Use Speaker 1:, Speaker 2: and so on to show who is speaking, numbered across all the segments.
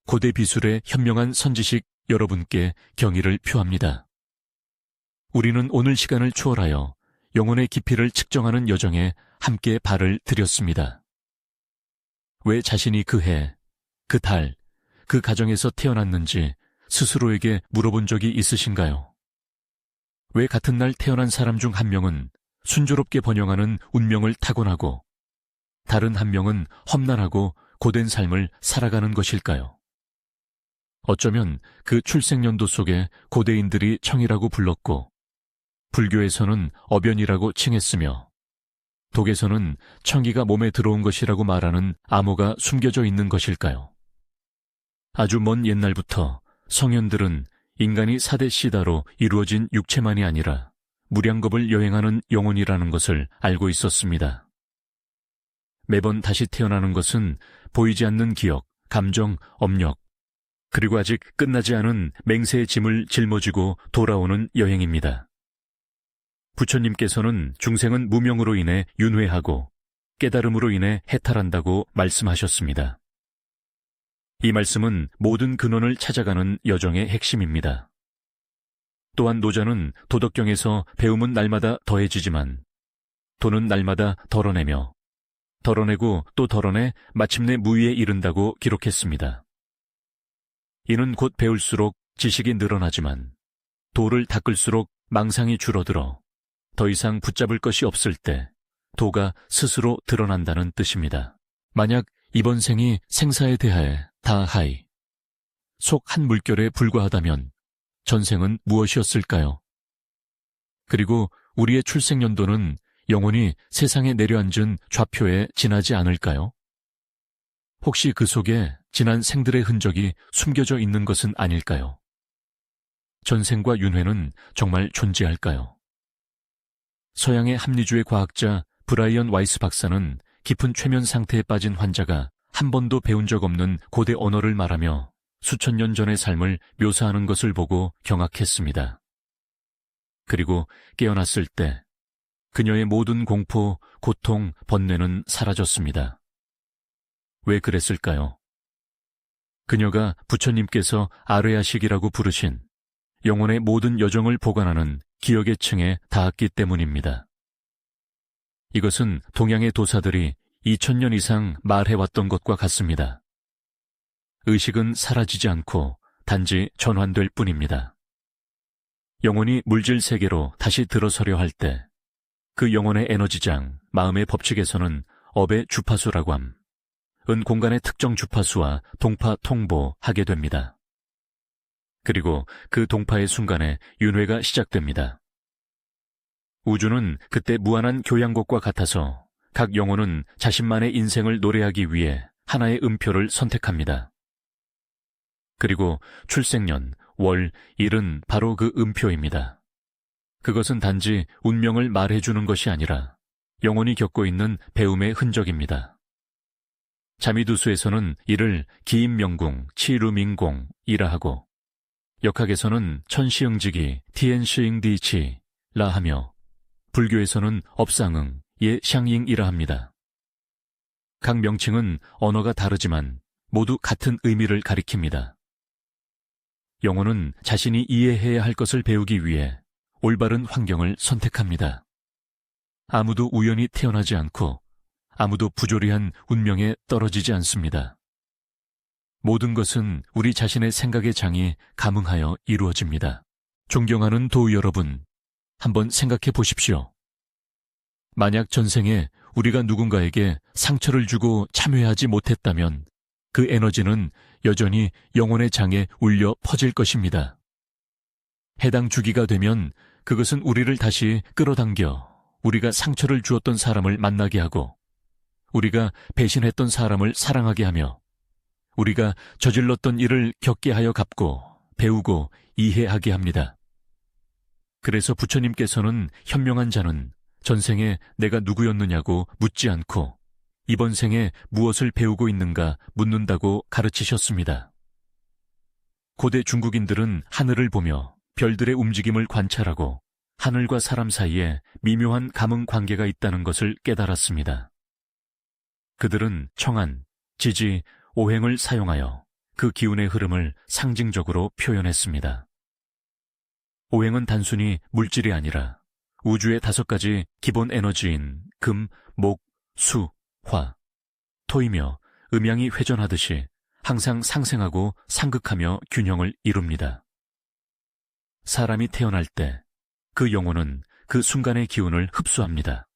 Speaker 1: 고대 비술의 현명한 선지식 여러분께 경의를 표합니다. 우리는 오늘 시간을 초월하여 영혼의 깊이를 측정하는 여정에 함께 발을 들였습니다. 왜 자신이 그 해, 그 달, 그 가정에서 태어났는지 스스로에게 물어본 적이 있으신가요? 왜 같은 날 태어난 사람 중 한 명은 순조롭게 번영하는 운명을 타고나고 다른 한 명은 험난하고 고된 삶을 살아가는 것일까요? 어쩌면 그 출생연도 속에 고대인들이 청이라고 불렀고 불교에서는 어변이라고 칭했으며 독에서는 청기가 몸에 들어온 것이라고 말하는 암호가 숨겨져 있는 것일까요? 아주 먼 옛날부터 성현들은 인간이 사대 시다로 이루어진 육체만이 아니라 무량겁을 여행하는 영혼이라는 것을 알고 있었습니다. 매번 다시 태어나는 것은 보이지 않는 기억, 감정, 업력, 그리고 아직 끝나지 않은 맹세의 짐을 짊어지고 돌아오는 여행입니다. 부처님께서는 중생은 무명으로 인해 윤회하고 깨달음으로 인해 해탈한다고 말씀하셨습니다. 이 말씀은 모든 근원을 찾아가는 여정의 핵심입니다. 또한 노자는 도덕경에서 배움은 날마다 더해지지만 도는 날마다 덜어내며 덜어내고 또 덜어내 마침내 무위에 이른다고 기록했습니다. 이는 곧 배울수록 지식이 늘어나지만 도를 닦을수록 망상이 줄어들어 더 이상 붙잡을 것이 없을 때 도가 스스로 드러난다는 뜻입니다. 만약 이번 생이 생사에 대하여 다하이, 속 한 물결에 불과하다면 전생은 무엇이었을까요? 그리고 우리의 출생연도는 영원히 세상에 내려앉은 좌표에 지나지 않을까요? 혹시 그 속에 지난 생들의 흔적이 숨겨져 있는 것은 아닐까요? 전생과 윤회는 정말 존재할까요? 서양의 합리주의 과학자 브라이언 와이스 박사는 깊은 최면 상태에 빠진 환자가 한 번도 배운 적 없는 고대 언어를 말하며 수천 년 전의 삶을 묘사하는 것을 보고 경악했습니다. 그리고 깨어났을 때 그녀의 모든 공포, 고통, 번뇌는 사라졌습니다. 왜 그랬을까요? 그녀가 부처님께서 아뢰야식이라고 부르신 영혼의 모든 여정을 보관하는 기억의 층에 닿았기 때문입니다. 이것은 동양의 도사들이 2000년 이상 말해왔던 것과 같습니다. 의식은 사라지지 않고 단지 전환될 뿐입니다. 영혼이 물질 세계로 다시 들어서려 할 때 그 영혼의 에너지장, 마음의 법칙에서는 업의 주파수라고 함, 은 공간의 특정 주파수와 동파 통보하게 됩니다. 그리고 그 동파의 순간에 윤회가 시작됩니다. 우주는 그때 무한한 교양곡과 같아서 각 영혼은 자신만의 인생을 노래하기 위해 하나의 음표를 선택합니다. 그리고 출생년, 월, 일은 바로 그 음표입니다. 그것은 단지 운명을 말해주는 것이 아니라 영혼이 겪고 있는 배움의 흔적입니다. 자미두수에서는 이를 기인명궁, 치루민공이라 하고 역학에서는 천시응지기, 티엔시잉디치라 하며 불교에서는 업상응, 예샹잉이라 합니다. 각 명칭은 언어가 다르지만 모두 같은 의미를 가리킵니다. 영혼은 자신이 이해해야 할 것을 배우기 위해 올바른 환경을 선택합니다. 아무도 우연히 태어나지 않고 아무도 부조리한 운명에 떨어지지 않습니다. 모든 것은 우리 자신의 생각의 장이 감응하여 이루어집니다. 존경하는 도우 여러분, 한번 생각해 보십시오. 만약 전생에 우리가 누군가에게 상처를 주고 참회하지 못했다면 그 에너지는 여전히 영혼의 장에 울려 퍼질 것입니다. 해당 주기가 되면 그것은 우리를 다시 끌어당겨 우리가 상처를 주었던 사람을 만나게 하고 우리가 배신했던 사람을 사랑하게 하며 우리가 저질렀던 일을 겪게 하여 갚고 배우고 이해하게 합니다. 그래서 부처님께서는 현명한 자는 전생에 내가 누구였느냐고 묻지 않고 이번 생에 무엇을 배우고 있는가 묻는다고 가르치셨습니다. 고대 중국인들은 하늘을 보며 별들의 움직임을 관찰하고 하늘과 사람 사이에 미묘한 감응 관계가 있다는 것을 깨달았습니다. 그들은 청안, 지지, 오행을 사용하여 그 기운의 흐름을 상징적으로 표현했습니다. 오행은 단순히 물질이 아니라 우주의 5가지 기본 에너지인 금, 목, 수, 화, 토이며 음양이 회전하듯이 항상 상생하고 상극하며 균형을 이룹니다. 사람이 태어날 때 그 영혼은 그 순간의 기운을 흡수합니다.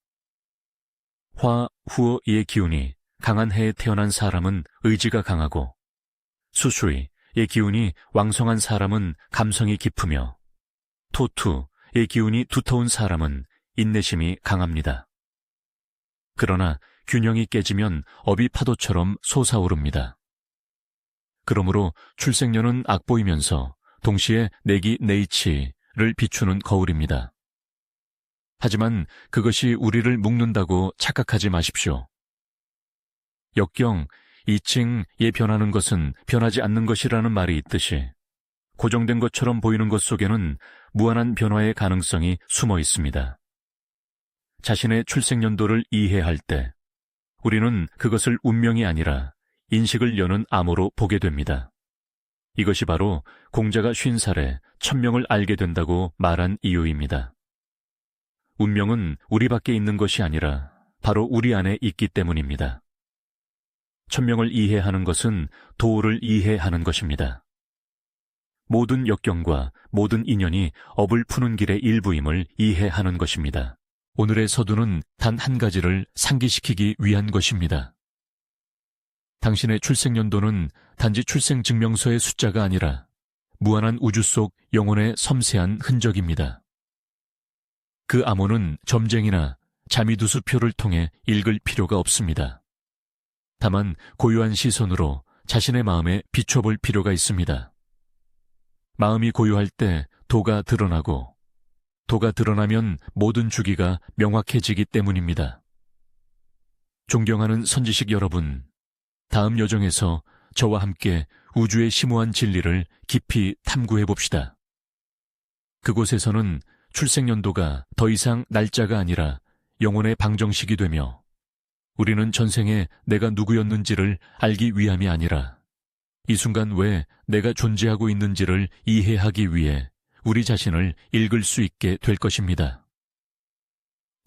Speaker 1: 화, 후어의 기운이 강한 해에 태어난 사람은 의지가 강하고 수수의 기운이 왕성한 사람은 감성이 깊으며 토투의 기운이 두터운 사람은 인내심이 강합니다. 그러나 균형이 깨지면 업이 파도처럼 솟아오릅니다. 그러므로 출생년은 악보이면서 동시에 내기 네이치를 비추는 거울입니다. 하지만 그것이 우리를 묶는다고 착각하지 마십시오. 역경, 이칭에 변하는 것은 변하지 않는 것이라는 말이 있듯이 고정된 것처럼 보이는 것 속에는 무한한 변화의 가능성이 숨어 있습니다. 자신의 출생연도를 이해할 때 우리는 그것을 운명이 아니라 인식을 여는 암호로 보게 됩니다. 이것이 바로 공자가 50살에 천명을 알게 된다고 말한 이유입니다. 운명은 우리 밖에 있는 것이 아니라 바로 우리 안에 있기 때문입니다. 천명을 이해하는 것은 도를 이해하는 것입니다. 모든 역경과 모든 인연이 업을 푸는 길의 일부임을 이해하는 것입니다. 오늘의 서두는 단 한 가지를 상기시키기 위한 것입니다. 당신의 출생연도는 단지 출생증명서의 숫자가 아니라 무한한 우주 속 영혼의 섬세한 흔적입니다. 그 암호는 점쟁이나 자미두수표를 통해 읽을 필요가 없습니다. 다만 고요한 시선으로 자신의 마음에 비춰볼 필요가 있습니다. 마음이 고요할 때 도가 드러나고 도가 드러나면 모든 주기가 명확해지기 때문입니다. 존경하는 선지식 여러분, 다음 여정에서 저와 함께 우주의 심오한 진리를 깊이 탐구해 봅시다. 그곳에서는 출생연도가 더 이상 날짜가 아니라 영혼의 방정식이 되며 우리는 전생에 내가 누구였는지를 알기 위함이 아니라 이 순간 왜 내가 존재하고 있는지를 이해하기 위해 우리 자신을 읽을 수 있게 될 것입니다.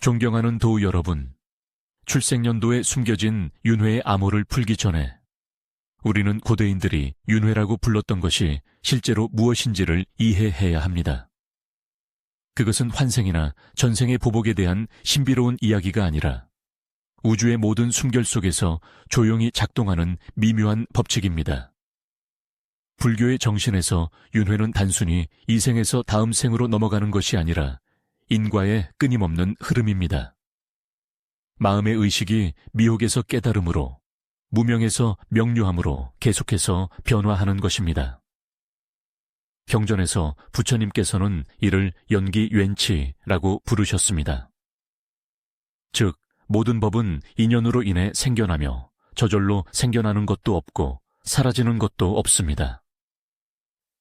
Speaker 1: 존경하는 도우 여러분, 출생연도에 숨겨진 윤회의 암호를 풀기 전에 우리는 고대인들이 윤회라고 불렀던 것이 실제로 무엇인지를 이해해야 합니다. 그것은 환생이나 전생의 보복에 대한 신비로운 이야기가 아니라 우주의 모든 숨결 속에서 조용히 작동하는 미묘한 법칙입니다. 불교의 정신에서 윤회는 단순히 이 생에서 다음 생으로 넘어가는 것이 아니라 인과의 끊임없는 흐름입니다. 마음의 의식이 미혹에서 깨달음으로, 무명에서 명료함으로 계속해서 변화하는 것입니다. 경전에서 부처님께서는 이를 연기윤치라고 부르셨습니다. 즉, 모든 법은 인연으로 인해 생겨나며 저절로 생겨나는 것도 없고 사라지는 것도 없습니다.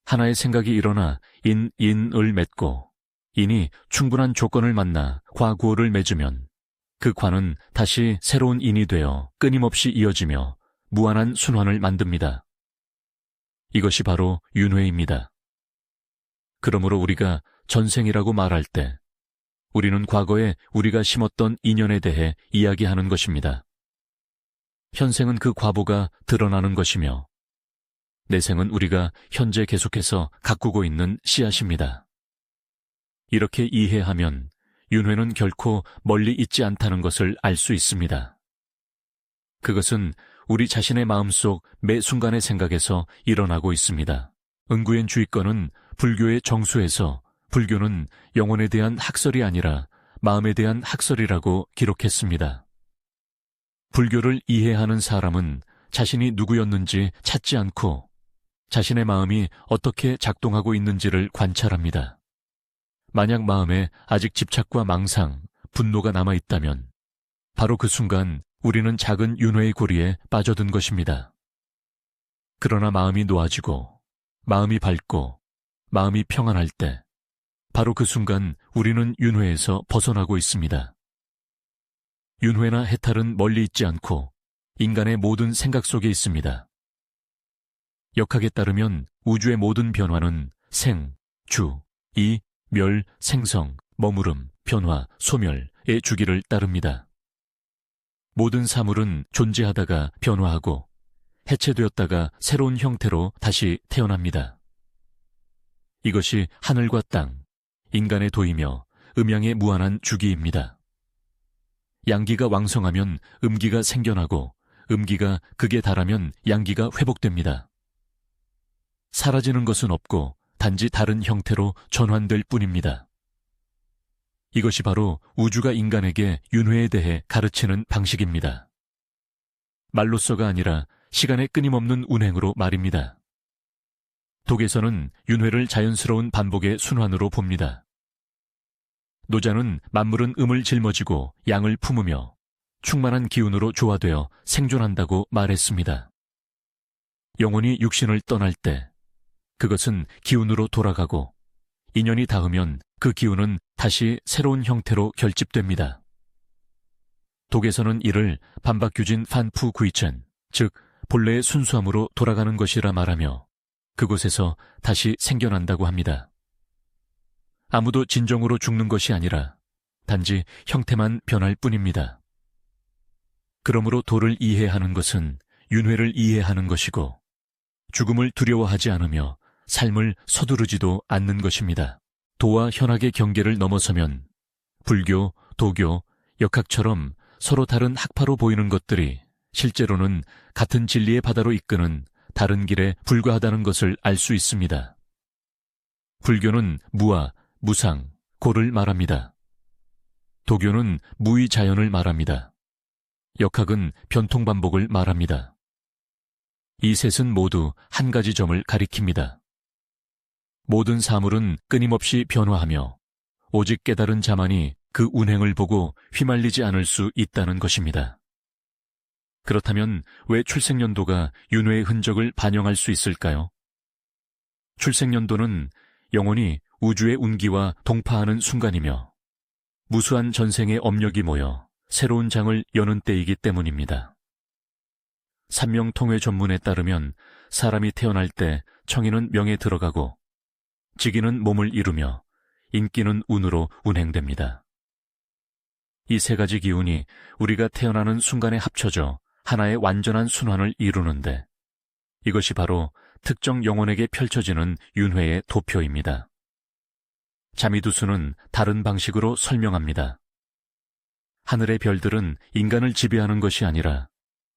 Speaker 1: 하나의 생각이 일어나 인을 맺고 인이 충분한 조건을 만나 과구호를 맺으면 그 과는 다시 새로운 인이 되어 끊임없이 이어지며 무한한 순환을 만듭니다. 이것이 바로 윤회입니다. 그러므로 우리가 전생이라고 말할 때 우리는 과거에 우리가 심었던 인연에 대해 이야기하는 것입니다. 현생은 그 과보가 드러나는 것이며 내생은 우리가 현재 계속해서 가꾸고 있는 씨앗입니다. 이렇게 이해하면 윤회는 결코 멀리 있지 않다는 것을 알 수 있습니다. 그것은 우리 자신의 마음속 매 순간의 생각에서 일어나고 있습니다. 은구엔 주의권은 불교의 정수에서 불교는 영혼에 대한 학설이 아니라 마음에 대한 학설이라고 기록했습니다. 불교를 이해하는 사람은 자신이 누구였는지 찾지 않고 자신의 마음이 어떻게 작동하고 있는지를 관찰합니다. 만약 마음에 아직 집착과 망상, 분노가 남아있다면 바로 그 순간 우리는 작은 윤회의 고리에 빠져든 것입니다. 그러나 마음이 놓아지고 마음이 밝고 마음이 평안할 때 바로 그 순간 우리는 윤회에서 벗어나고 있습니다. 윤회나 해탈은 멀리 있지 않고 인간의 모든 생각 속에 있습니다. 역학에 따르면 우주의 모든 변화는 생, 주, 이, 멸, 생성, 머무름, 변화, 소멸의 주기를 따릅니다. 모든 사물은 존재하다가 변화하고 해체되었다가 새로운 형태로 다시 태어납니다. 이것이 하늘과 땅, 인간의 도이며 음양의 무한한 주기입니다. 양기가 왕성하면 음기가 생겨나고 음기가 극에 달하면 양기가 회복됩니다. 사라지는 것은 없고 단지 다른 형태로 전환될 뿐입니다. 이것이 바로 우주가 인간에게 윤회에 대해 가르치는 방식입니다. 말로써가 아니라 시간의 끊임없는 운행으로 말입니다. 독에서는 윤회를 자연스러운 반복의 순환으로 봅니다. 노자는 만물은 음을 짊어지고 양을 품으며 충만한 기운으로 조화되어 생존한다고 말했습니다. 영혼이 육신을 떠날 때 그것은 기운으로 돌아가고 인연이 닿으면 그 기운은 다시 새로운 형태로 결집됩니다. 독에서는 이를 반박규진 판푸 구이첸, 즉 본래의 순수함으로 돌아가는 것이라 말하며 그곳에서 다시 생겨난다고 합니다. 아무도 진정으로 죽는 것이 아니라 단지 형태만 변할 뿐입니다. 그러므로 도를 이해하는 것은 윤회를 이해하는 것이고 죽음을 두려워하지 않으며 삶을 서두르지도 않는 것입니다. 도와 현학의 경계를 넘어서면 불교, 도교, 역학처럼 서로 다른 학파로 보이는 것들이 실제로는 같은 진리의 바다로 이끄는 다른 길에 불과하다는 것을 알 수 있습니다. 불교는 무아, 무상, 고를 말합니다. 도교는 무의 자연을 말합니다. 역학은 변통반복을 말합니다. 이 셋은 모두 한 가지 점을 가리킵니다. 모든 사물은 끊임없이 변화하며 오직 깨달은 자만이 그 운행을 보고 휘말리지 않을 수 있다는 것입니다. 그렇다면 왜 출생연도가 윤회의 흔적을 반영할 수 있을까요? 출생연도는 영혼이 우주의 운기와 동파하는 순간이며 무수한 전생의 업력이 모여 새로운 장을 여는 때이기 때문입니다. 삼명통회 전문에 따르면 사람이 태어날 때 청인은 명에 들어가고 직인은 몸을 이루며 인기는 운으로 운행됩니다. 이 세 가지 기운이 우리가 태어나는 순간에 합쳐져 하나의 완전한 순환을 이루는데 이것이 바로 특정 영혼에게 펼쳐지는 윤회의 도표입니다. 자미두수는 다른 방식으로 설명합니다. 하늘의 별들은 인간을 지배하는 것이 아니라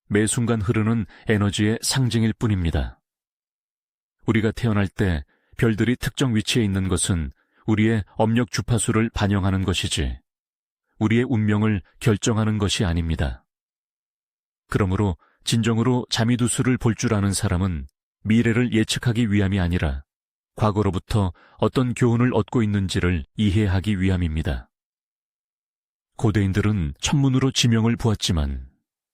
Speaker 1: 매 순간 흐르는 에너지의 상징일 뿐입니다. 우리가 태어날 때 별들이 특정 위치에 있는 것은 우리의 업력 주파수를 반영하는 것이지 우리의 운명을 결정하는 것이 아닙니다. 그러므로 진정으로 자미두수를 볼 줄 아는 사람은 미래를 예측하기 위함이 아니라 과거로부터 어떤 교훈을 얻고 있는지를 이해하기 위함입니다. 고대인들은 천문으로 지명을 보았지만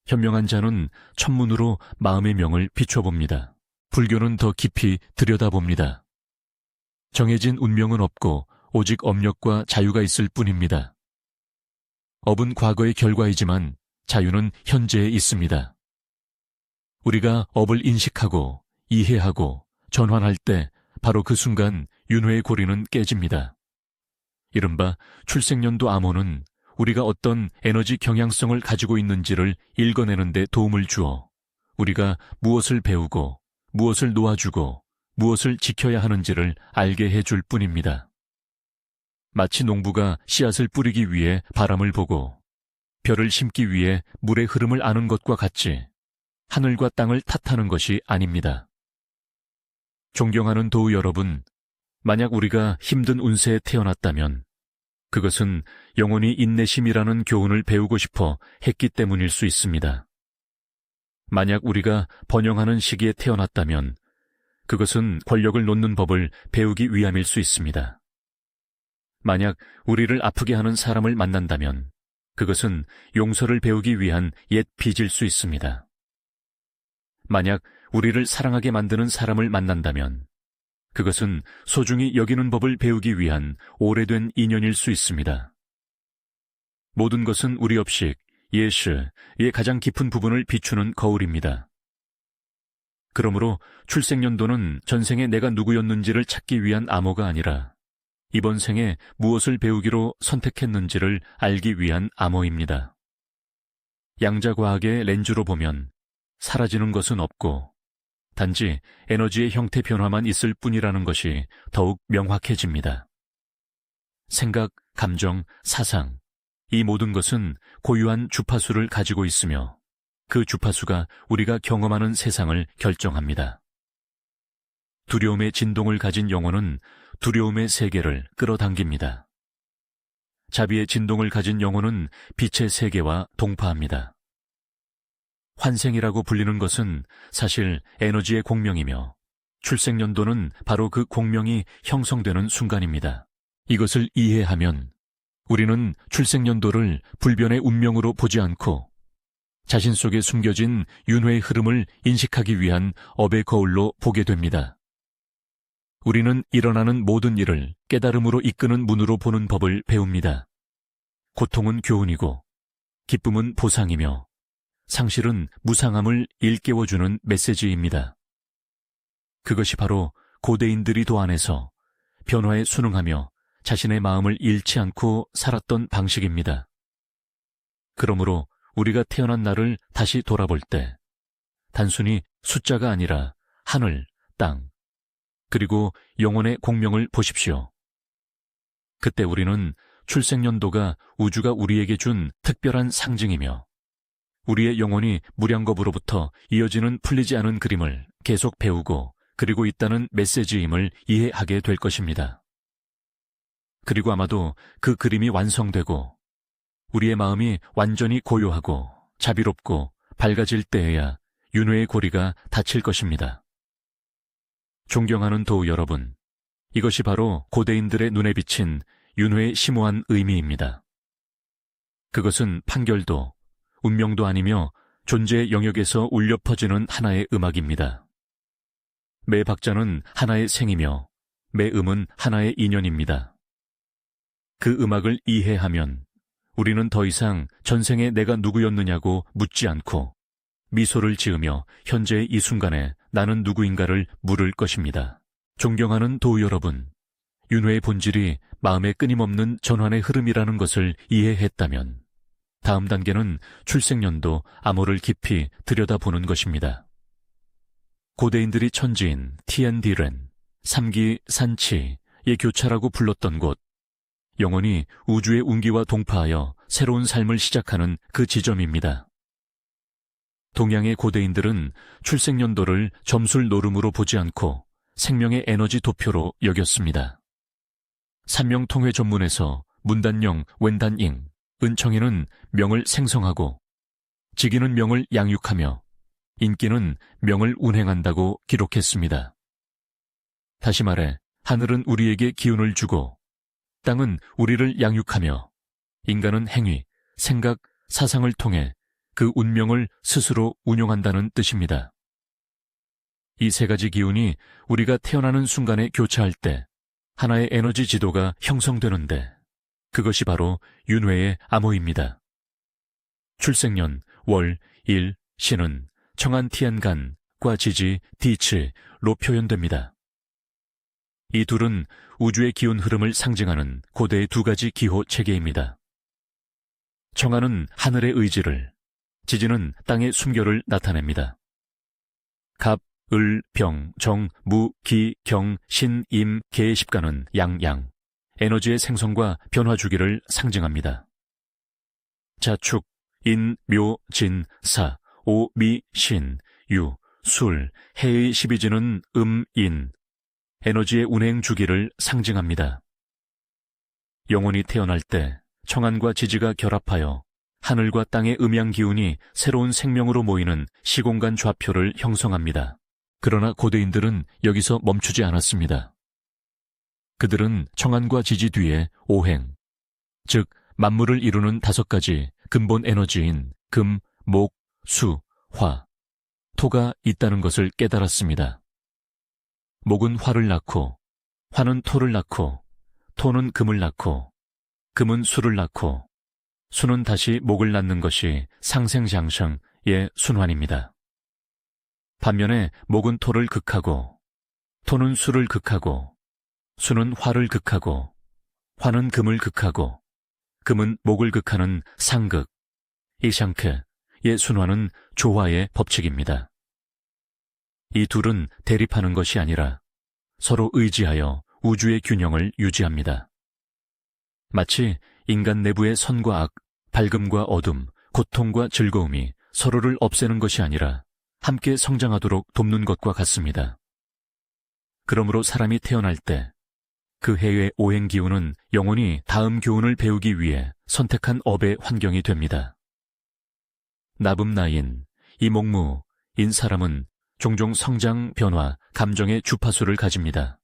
Speaker 1: 현명한 자는 천문으로 마음의 명을 비춰봅니다. 불교는 더 깊이 들여다봅니다. 정해진 운명은 없고 오직 업력과 자유가 있을 뿐입니다. 업은 과거의 결과이지만 자유는 현재에 있습니다. 우리가 업을 인식하고 이해하고 전환할 때 바로 그 순간 윤회의 고리는 깨집니다. 이른바 출생연도 암호는 우리가 어떤 에너지 경향성을 가지고 있는지를 읽어내는 데 도움을 주어 우리가 무엇을 배우고 무엇을 놓아주고 무엇을 지켜야 하는지를 알게 해줄 뿐입니다. 마치 농부가 씨앗을 뿌리기 위해 바람을 보고 벼를 심기 위해 물의 흐름을 아는 것과 같이 하늘과 땅을 탓하는 것이 아닙니다. 존경하는 도우 여러분, 만약 우리가 힘든 운세에 태어났다면 그것은 영원히 인내심이라는 교훈을 배우고 싶어 했기 때문일 수 있습니다. 만약 우리가 번영하는 시기에 태어났다면 그것은 권력을 놓는 법을 배우기 위함일 수 있습니다. 만약 우리를 아프게 하는 사람을 만난다면 그것은 용서를 배우기 위한 옛 빚일 수 있습니다. 만약 우리를 사랑하게 만드는 사람을 만난다면 그것은 소중히 여기는 법을 배우기 위한 오래된 인연일 수 있습니다. 모든 것은 우리 업식, 예시의 가장 깊은 부분을 비추는 거울입니다. 그러므로 출생연도는 전생에 내가 누구였는지를 찾기 위한 암호가 아니라 이번 생에 무엇을 배우기로 선택했는지를 알기 위한 암호입니다. 양자과학의 렌즈로 보면 사라지는 것은 없고 단지 에너지의 형태 변화만 있을 뿐이라는 것이 더욱 명확해집니다. 생각, 감정, 사상, 이 모든 것은 고유한 주파수를 가지고 있으며 그 주파수가 우리가 경험하는 세상을 결정합니다. 두려움의 진동을 가진 영혼은 두려움의 세계를 끌어당깁니다. 자비의 진동을 가진 영혼은 빛의 세계와 동파합니다. 환생이라고 불리는 것은 사실 에너지의 공명이며 출생연도는 바로 그 공명이 형성되는 순간입니다. 이것을 이해하면 우리는 출생연도를 불변의 운명으로 보지 않고 자신 속에 숨겨진 윤회의 흐름을 인식하기 위한 업의 거울로 보게 됩니다. 우리는 일어나는 모든 일을 깨달음으로 이끄는 문으로 보는 법을 배웁니다. 고통은 교훈이고 기쁨은 보상이며 상실은 무상함을 일깨워주는 메시지입니다. 그것이 바로 고대인들이 도안에서 변화에 순응하며 자신의 마음을 잃지 않고 살았던 방식입니다. 그러므로 우리가 태어난 날을 다시 돌아볼 때 단순히 숫자가 아니라 하늘, 땅, 그리고 영혼의 공명을 보십시오. 그때 우리는 출생연도가 우주가 우리에게 준 특별한 상징이며 우리의 영혼이 무량겁으로부터 이어지는 풀리지 않은 그림을 계속 배우고 그리고 있다는 메시지임을 이해하게 될 것입니다. 그리고 아마도 그 그림이 완성되고 우리의 마음이 완전히 고요하고 자비롭고 밝아질 때에야 윤회의 고리가 닫힐 것입니다. 존경하는 도우 여러분, 이것이 바로 고대인들의 눈에 비친 윤회의 심오한 의미입니다. 그것은 판결도, 운명도 아니며 존재의 영역에서 울려 퍼지는 하나의 음악입니다. 매 박자는 하나의 생이며 매 음은 하나의 인연입니다. 그 음악을 이해하면 우리는 더 이상 전생에 내가 누구였느냐고 묻지 않고 미소를 지으며 현재의 이 순간에 나는 누구인가를 물을 것입니다. 존경하는 도우 여러분, 윤회의 본질이 마음의 끊임없는 전환의 흐름이라는 것을 이해했다면 다음 단계는 출생연도 암호를 깊이 들여다보는 것입니다. 고대인들이 천지인 티엔디렌, 삼기 산치의 교차라고 불렀던 곳, 영혼이 우주의 운기와 동파하여 새로운 삶을 시작하는 그 지점입니다. 동양의 고대인들은 출생연도를 점술 노름으로 보지 않고 생명의 에너지 도표로 여겼습니다. 삼명통회 전문에서 문단영, 웬단잉, 은청이는 명을 생성하고 지기는 명을 양육하며 인기는 명을 운행한다고 기록했습니다. 다시 말해 하늘은 우리에게 기운을 주고 땅은 우리를 양육하며 인간은 행위, 생각, 사상을 통해 그 운명을 스스로 운용한다는 뜻입니다. 이 세 가지 기운이 우리가 태어나는 순간에 교차할 때 하나의 에너지 지도가 형성되는데 그것이 바로 윤회의 암호입니다. 출생년, 월, 일, 신은 청한 티안간과 지지, 디츠로 표현됩니다. 이 둘은 우주의 기운 흐름을 상징하는 고대의 두 가지 기호 체계입니다. 청하는 하늘의 의지를, 지지는 땅의 숨결을 나타냅니다. 갑, 을, 병, 정, 무, 기, 경, 신, 임, 개의 십간은 양, 에너지의 생성과 변화 주기를 상징합니다. 자축, 인, 묘, 진, 사, 오, 미, 신, 유, 술, 해의 십이지는 인, 에너지의 운행 주기를 상징합니다. 영혼이 태어날 때 청한과 지지가 결합하여 하늘과 땅의 음양 기운이 새로운 생명으로 모이는 시공간 좌표를 형성합니다. 그러나 고대인들은 여기서 멈추지 않았습니다. 그들은 청한과 지지 뒤에 오행, 즉 만물을 이루는 5가지 근본 에너지인 금, 목, 수, 화, 토가 있다는 것을 깨달았습니다. 목은 화를 낳고, 화는 토를 낳고, 토는 금을 낳고, 금은 수를 낳고, 수는 다시 목을 낳는 것이 상생장성의 순환입니다. 반면에 목은 토를 극하고, 토는 수를 극하고, 수는 화를 극하고, 화는 금을 극하고, 금은 목을 극하는 상극, 이샹크의 순화는 조화의 법칙입니다. 이 둘은 대립하는 것이 아니라 서로 의지하여 우주의 균형을 유지합니다. 마치 인간 내부의 선과 악, 밝음과 어둠, 고통과 즐거움이 서로를 없애는 것이 아니라 함께 성장하도록 돕는 것과 같습니다. 그러므로 사람이 태어날 때 그 해의 오행 기운은 영혼이 다음 교훈을 배우기 위해 선택한 업의 환경이 됩니다. 나붐나인, 이목무, 인사람은 종종 성장, 변화, 감정의 주파수를 가집니다.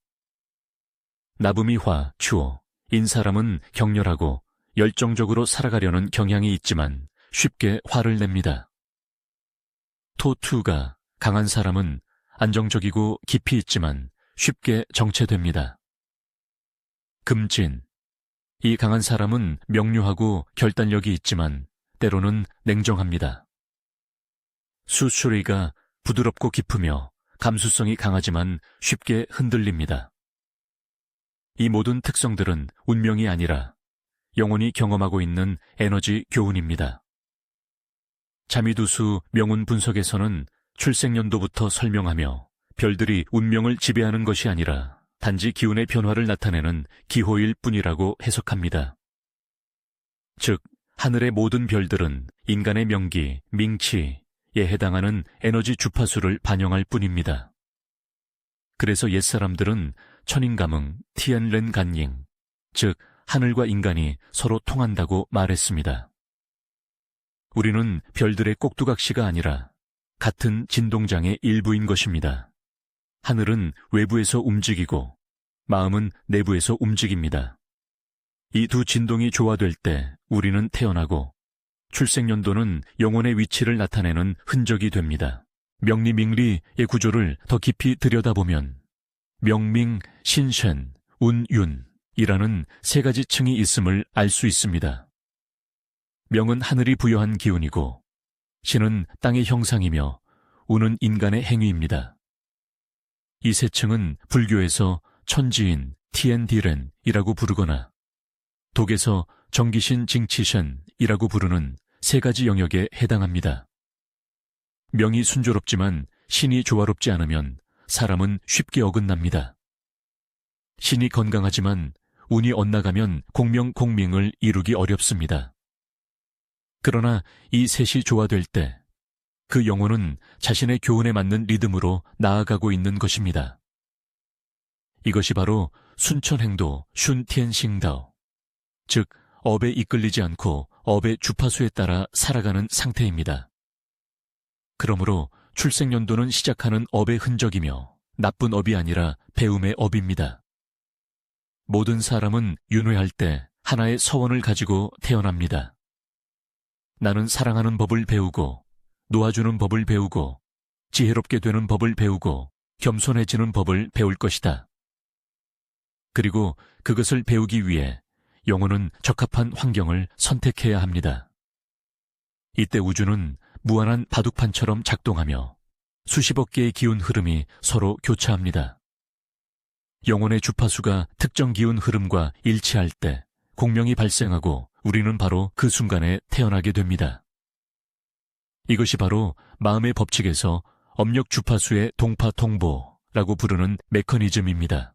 Speaker 1: 나붐이 화, 추호, 인사람은 격렬하고 열정적으로 살아가려는 경향이 있지만 쉽게 화를 냅니다. 토투가 강한 사람은 안정적이고 깊이 있지만 쉽게 정체됩니다. 금진, 이 강한 사람은 명료하고 결단력이 있지만 때로는 냉정합니다. 수수리가 부드럽고 깊으며 감수성이 강하지만 쉽게 흔들립니다. 이 모든 특성들은 운명이 아니라 영혼이 경험하고 있는 에너지 교훈입니다. 자미두수 명운 분석에서는 출생연도부터 설명하며 별들이 운명을 지배하는 것이 아니라 단지 기운의 변화를 나타내는 기호일 뿐이라고 해석합니다. 즉, 하늘의 모든 별들은 인간의 명기, 밍치에 해당하는 에너지 주파수를 반영할 뿐입니다. 그래서 옛사람들은 천인감응, 티안렌 간잉, 즉 하늘과 인간이 서로 통한다고 말했습니다. 우리는 별들의 꼭두각시가 아니라 같은 진동장의 일부인 것입니다. 하늘은 외부에서 움직이고 마음은 내부에서 움직입니다. 이 두 진동이 조화될 때 우리는 태어나고 출생연도는 영혼의 위치를 나타내는 흔적이 됩니다. 명리밍리의 구조를 더 깊이 들여다보면 명밍, 신쉔, 운윤이라는 세 가지 층이 있음을 알 수 있습니다. 명은 하늘이 부여한 기운이고 신은 땅의 형상이며 운은 인간의 행위입니다. 이 세 층은 불교에서 천지인, 티엔디렌이라고 부르거나 독에서 정기신 징치션이라고 부르는 세 가지 영역에 해당합니다. 명이 순조롭지만 신이 조화롭지 않으면 사람은 쉽게 어긋납니다. 신이 건강하지만 운이 엇나가면 공명공밍을 이루기 어렵습니다. 그러나 이 셋이 조화될 때 그 영혼은 자신의 교훈에 맞는 리듬으로 나아가고 있는 것입니다. 이것이 바로 순천행도 슌티엔싱다오, 즉 업에 이끌리지 않고 업의 주파수에 따라 살아가는 상태입니다. 그러므로 출생연도는 시작하는 업의 흔적이며 나쁜 업이 아니라 배움의 업입니다. 모든 사람은 윤회할 때 하나의 서원을 가지고 태어납니다. 나는 사랑하는 법을 배우고 놓아주는 법을 배우고 지혜롭게 되는 법을 배우고 겸손해지는 법을 배울 것이다. 그리고 그것을 배우기 위해 영혼은 적합한 환경을 선택해야 합니다. 이때 우주는 무한한 바둑판처럼 작동하며 수십억 개의 기운 흐름이 서로 교차합니다. 영혼의 주파수가 특정 기운 흐름과 일치할 때 공명이 발생하고 우리는 바로 그 순간에 태어나게 됩니다. 이것이 바로 마음의 법칙에서 업력 주파수의 동파 통보라고 부르는 메커니즘입니다.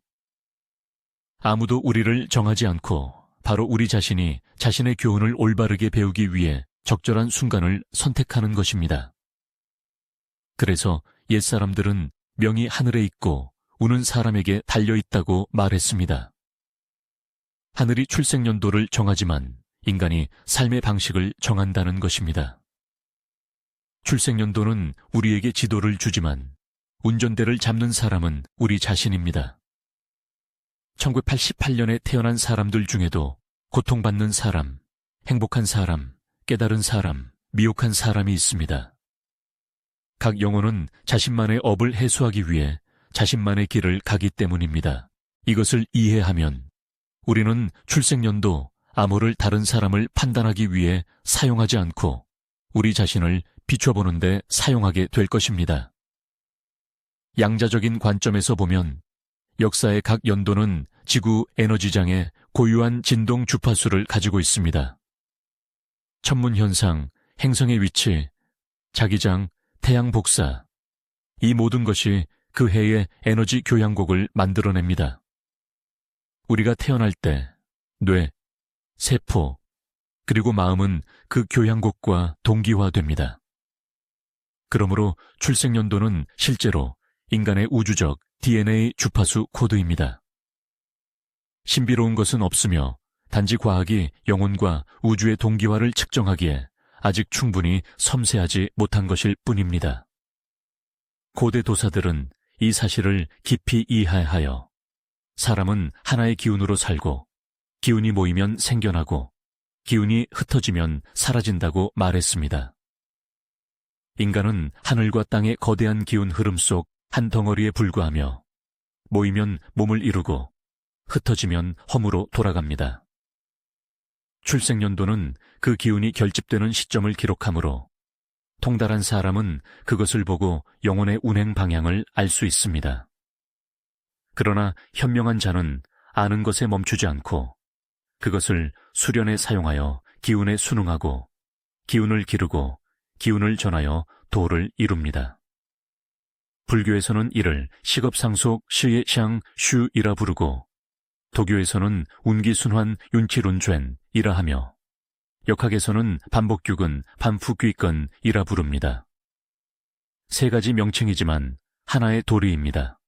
Speaker 1: 아무도 우리를 정하지 않고 바로 우리 자신이 자신의 교훈을 올바르게 배우기 위해 적절한 순간을 선택하는 것입니다. 그래서 옛사람들은 명이 하늘에 있고 우는 사람에게 달려있다고 말했습니다. 하늘이 출생연도를 정하지만 인간이 삶의 방식을 정한다는 것입니다. 출생연도는 우리에게 지도를 주지만 운전대를 잡는 사람은 우리 자신입니다. 1988년에 태어난 사람들 중에도 고통받는 사람, 행복한 사람, 깨달은 사람, 미혹한 사람이 있습니다. 각 영혼은 자신만의 업을 해소하기 위해 자신만의 길을 가기 때문입니다. 이것을 이해하면 우리는 출생연도, 암호를 다른 사람을 판단하기 위해 사용하지 않고 우리 자신을 비춰보는데 사용하게 될 것입니다. 양자적인 관점에서 보면 역사의 각 연도는 지구 에너지장의 고유한 진동 주파수를 가지고 있습니다. 천문현상, 행성의 위치, 자기장, 태양 복사, 이 모든 것이 그 해의 에너지 교향곡을 만들어냅니다. 우리가 태어날 때 뇌, 세포, 그리고 마음은 그 교향곡과 동기화됩니다. 그러므로 출생연도는 실제로 인간의 우주적 DNA 주파수 코드입니다. 신비로운 것은 없으며 단지 과학이 영혼과 우주의 동기화를 측정하기에 아직 충분히 섬세하지 못한 것일 뿐입니다. 고대 도사들은 이 사실을 깊이 이해하여 사람은 하나의 기운으로 살고 기운이 모이면 생겨나고 기운이 흩어지면 사라진다고 말했습니다. 인간은 하늘과 땅의 거대한 기운 흐름 속 한 덩어리에 불과하며 모이면 몸을 이루고 흩어지면 험으로 돌아갑니다. 출생연도는 그 기운이 결집되는 시점을 기록하므로 통달한 사람은 그것을 보고 영혼의 운행 방향을 알 수 있습니다. 그러나 현명한 자는 아는 것에 멈추지 않고 그것을 수련에 사용하여 기운에 순응하고 기운을 기르고 기운을 전하여 도를 이룹니다. 불교에서는 이를 식업상속 시예샹 슈이라 부르고 도교에서는 운기순환 윤치룬쥴이라 하며 역학에서는 반복규근 반푸귀건이라 부릅니다. 세 가지 명칭이지만 하나의 도리입니다.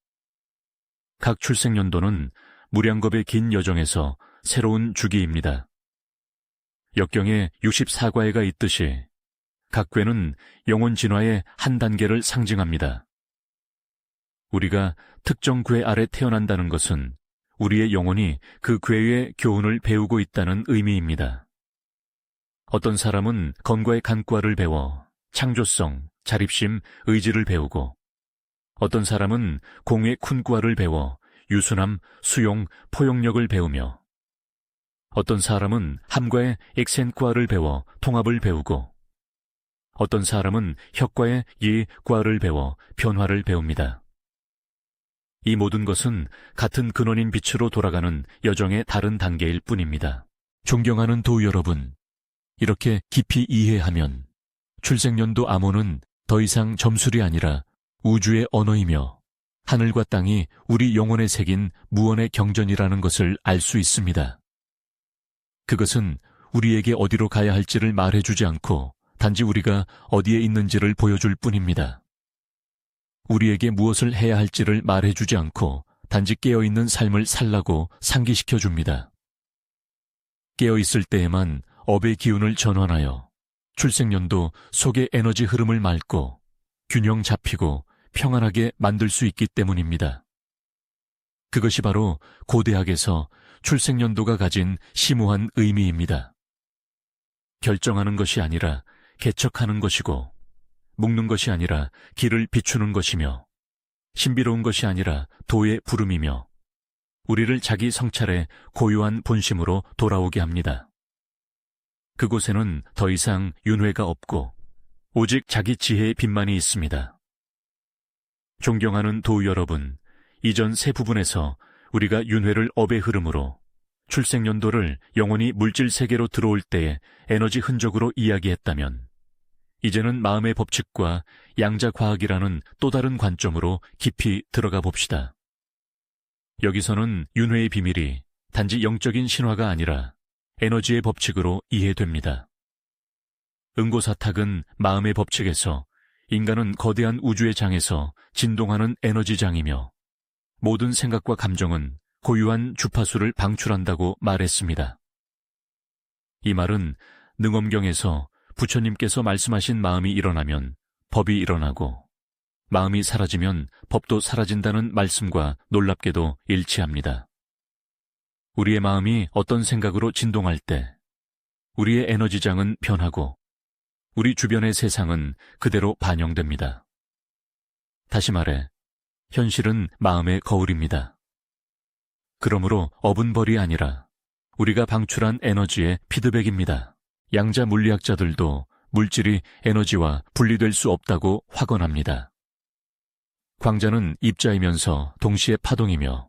Speaker 1: 각 출생연도는 무량겁의 긴 여정에서 새로운 주기입니다. 역경에 64과해가 있듯이 각 궤는 영혼 진화의 한 단계를 상징합니다. 우리가 특정 궤 아래 태어난다는 것은 우리의 영혼이 그 궤의 교훈을 배우고 있다는 의미입니다. 어떤 사람은 건과의 간과를 배워 창조성, 자립심, 의지를 배우고 어떤 사람은 공의 쿤과를 배워 유순함, 수용, 포용력을 배우며 어떤 사람은 함과의 엑센과를 배워 통합을 배우고 어떤 사람은 혁과의 이과를 배워 변화를 배웁니다. 이 모든 것은 같은 근원인 빛으로 돌아가는 여정의 다른 단계일 뿐입니다. 존경하는 도 여러분, 이렇게 깊이 이해하면 출생연도 암호는 더 이상 점술이 아니라 우주의 언어이며 하늘과 땅이 우리 영혼에 새긴 무언의 경전이라는 것을 알 수 있습니다. 그것은 우리에게 어디로 가야 할지를 말해주지 않고 단지 우리가 어디에 있는지를 보여줄 뿐입니다. 우리에게 무엇을 해야 할지를 말해주지 않고 단지 깨어있는 삶을 살라고 상기시켜 줍니다. 깨어있을 때에만 업의 기운을 전환하여 출생연도 속의 에너지 흐름을 맑고 균형 잡히고 평안하게 만들 수 있기 때문입니다. 그것이 바로 고대학에서 출생연도가 가진 심오한 의미입니다. 결정하는 것이 아니라 개척하는 것이고 묶는 것이 아니라 길을 비추는 것이며 신비로운 것이 아니라 도의 부름이며 우리를 자기 성찰의 고유한 본심으로 돌아오게 합니다. 그곳에는 더 이상 윤회가 없고 오직 자기 지혜의 빛만이 있습니다. 존경하는 도 여러분, 이전 세 부분에서 우리가 윤회를 업의 흐름으로 출생연도를 영혼이 물질 세계로 들어올 때의 에너지 흔적으로 이야기했다면 이제는 마음의 법칙과 양자과학이라는 또 다른 관점으로 깊이 들어가 봅시다. 여기서는 윤회의 비밀이 단지 영적인 신화가 아니라 에너지의 법칙으로 이해됩니다. 응고사탁은 마음의 법칙에서 인간은 거대한 우주의 장에서 진동하는 에너지장이며 모든 생각과 감정은 고유한 주파수를 방출한다고 말했습니다. 이 말은 능엄경에서 부처님께서 말씀하신 마음이 일어나면 법이 일어나고 마음이 사라지면 법도 사라진다는 말씀과 놀랍게도 일치합니다. 우리의 마음이 어떤 생각으로 진동할 때 우리의 에너지장은 변하고 우리 주변의 세상은 그대로 반영됩니다. 다시 말해 현실은 마음의 거울입니다. 그러므로 업은 벌이 아니라 우리가 방출한 에너지의 피드백입니다. 양자 물리학자들도 물질이 에너지와 분리될 수 없다고 확언합니다. 광자는 입자이면서 동시에 파동이며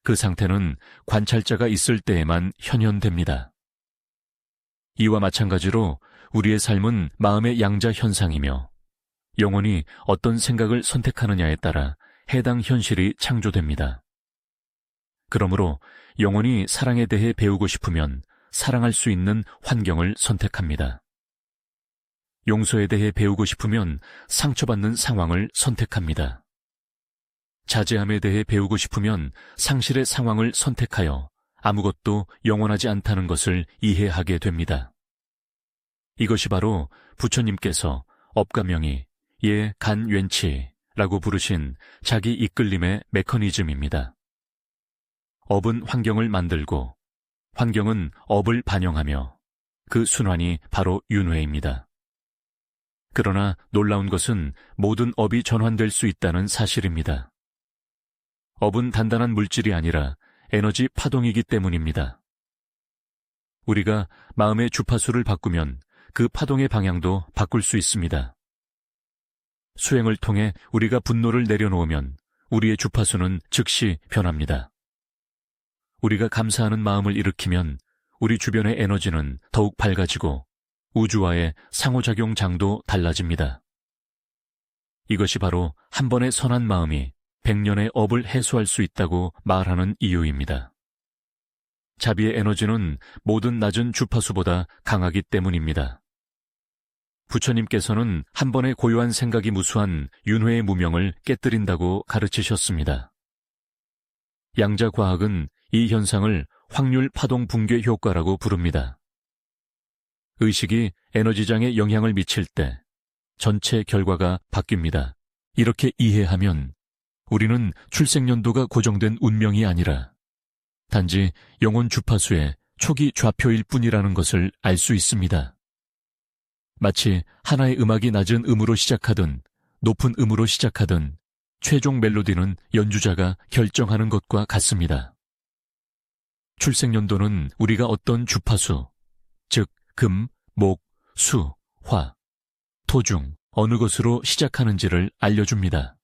Speaker 1: 그 상태는 관찰자가 있을 때에만 현현됩니다. 이와 마찬가지로 우리의 삶은 마음의 양자 현상이며 영혼이 어떤 생각을 선택하느냐에 따라 해당 현실이 창조됩니다. 그러므로 영혼이 사랑에 대해 배우고 싶으면 사랑할 수 있는 환경을 선택합니다. 용서에 대해 배우고 싶으면 상처받는 상황을 선택합니다. 자제함에 대해 배우고 싶으면 상실의 상황을 선택하여 아무것도 영원하지 않다는 것을 이해하게 됩니다. 이것이 바로 부처님께서 업가명이 예 간왠치라고 부르신 자기 이끌림의 메커니즘입니다. 업은 환경을 만들고 환경은 업을 반영하며 그 순환이 바로 윤회입니다. 그러나 놀라운 것은 모든 업이 전환될 수 있다는 사실입니다. 업은 단단한 물질이 아니라 에너지 파동이기 때문입니다. 우리가 마음의 주파수를 바꾸면 그 파동의 방향도 바꿀 수 있습니다. 수행을 통해 우리가 분노를 내려놓으면 우리의 주파수는 즉시 변합니다. 우리가 감사하는 마음을 일으키면 우리 주변의 에너지는 더욱 밝아지고 우주와의 상호작용 장도 달라집니다. 이것이 바로 한 번의 선한 마음이 100년의 업을 해소할 수 있다고 말하는 이유입니다. 자비의 에너지는 모든 낮은 주파수보다 강하기 때문입니다. 부처님께서는 한 번의 고요한 생각이 무수한 윤회의 무명을 깨뜨린다고 가르치셨습니다. 양자과학은 이 현상을 확률 파동 붕괴 효과라고 부릅니다. 의식이 에너지장에 영향을 미칠 때 전체 결과가 바뀝니다. 이렇게 이해하면 우리는 출생연도가 고정된 운명이 아니라 단지 영혼 주파수의 초기 좌표일 뿐이라는 것을 알 수 있습니다. 마치 하나의 음악이 낮은 음으로 시작하든 높은 음으로 시작하든 최종 멜로디는 연주자가 결정하는 것과 같습니다. 출생연도는 우리가 어떤 주파수, 즉 금, 목, 수, 화, 토 중 어느 것으로 시작하는지를 알려줍니다.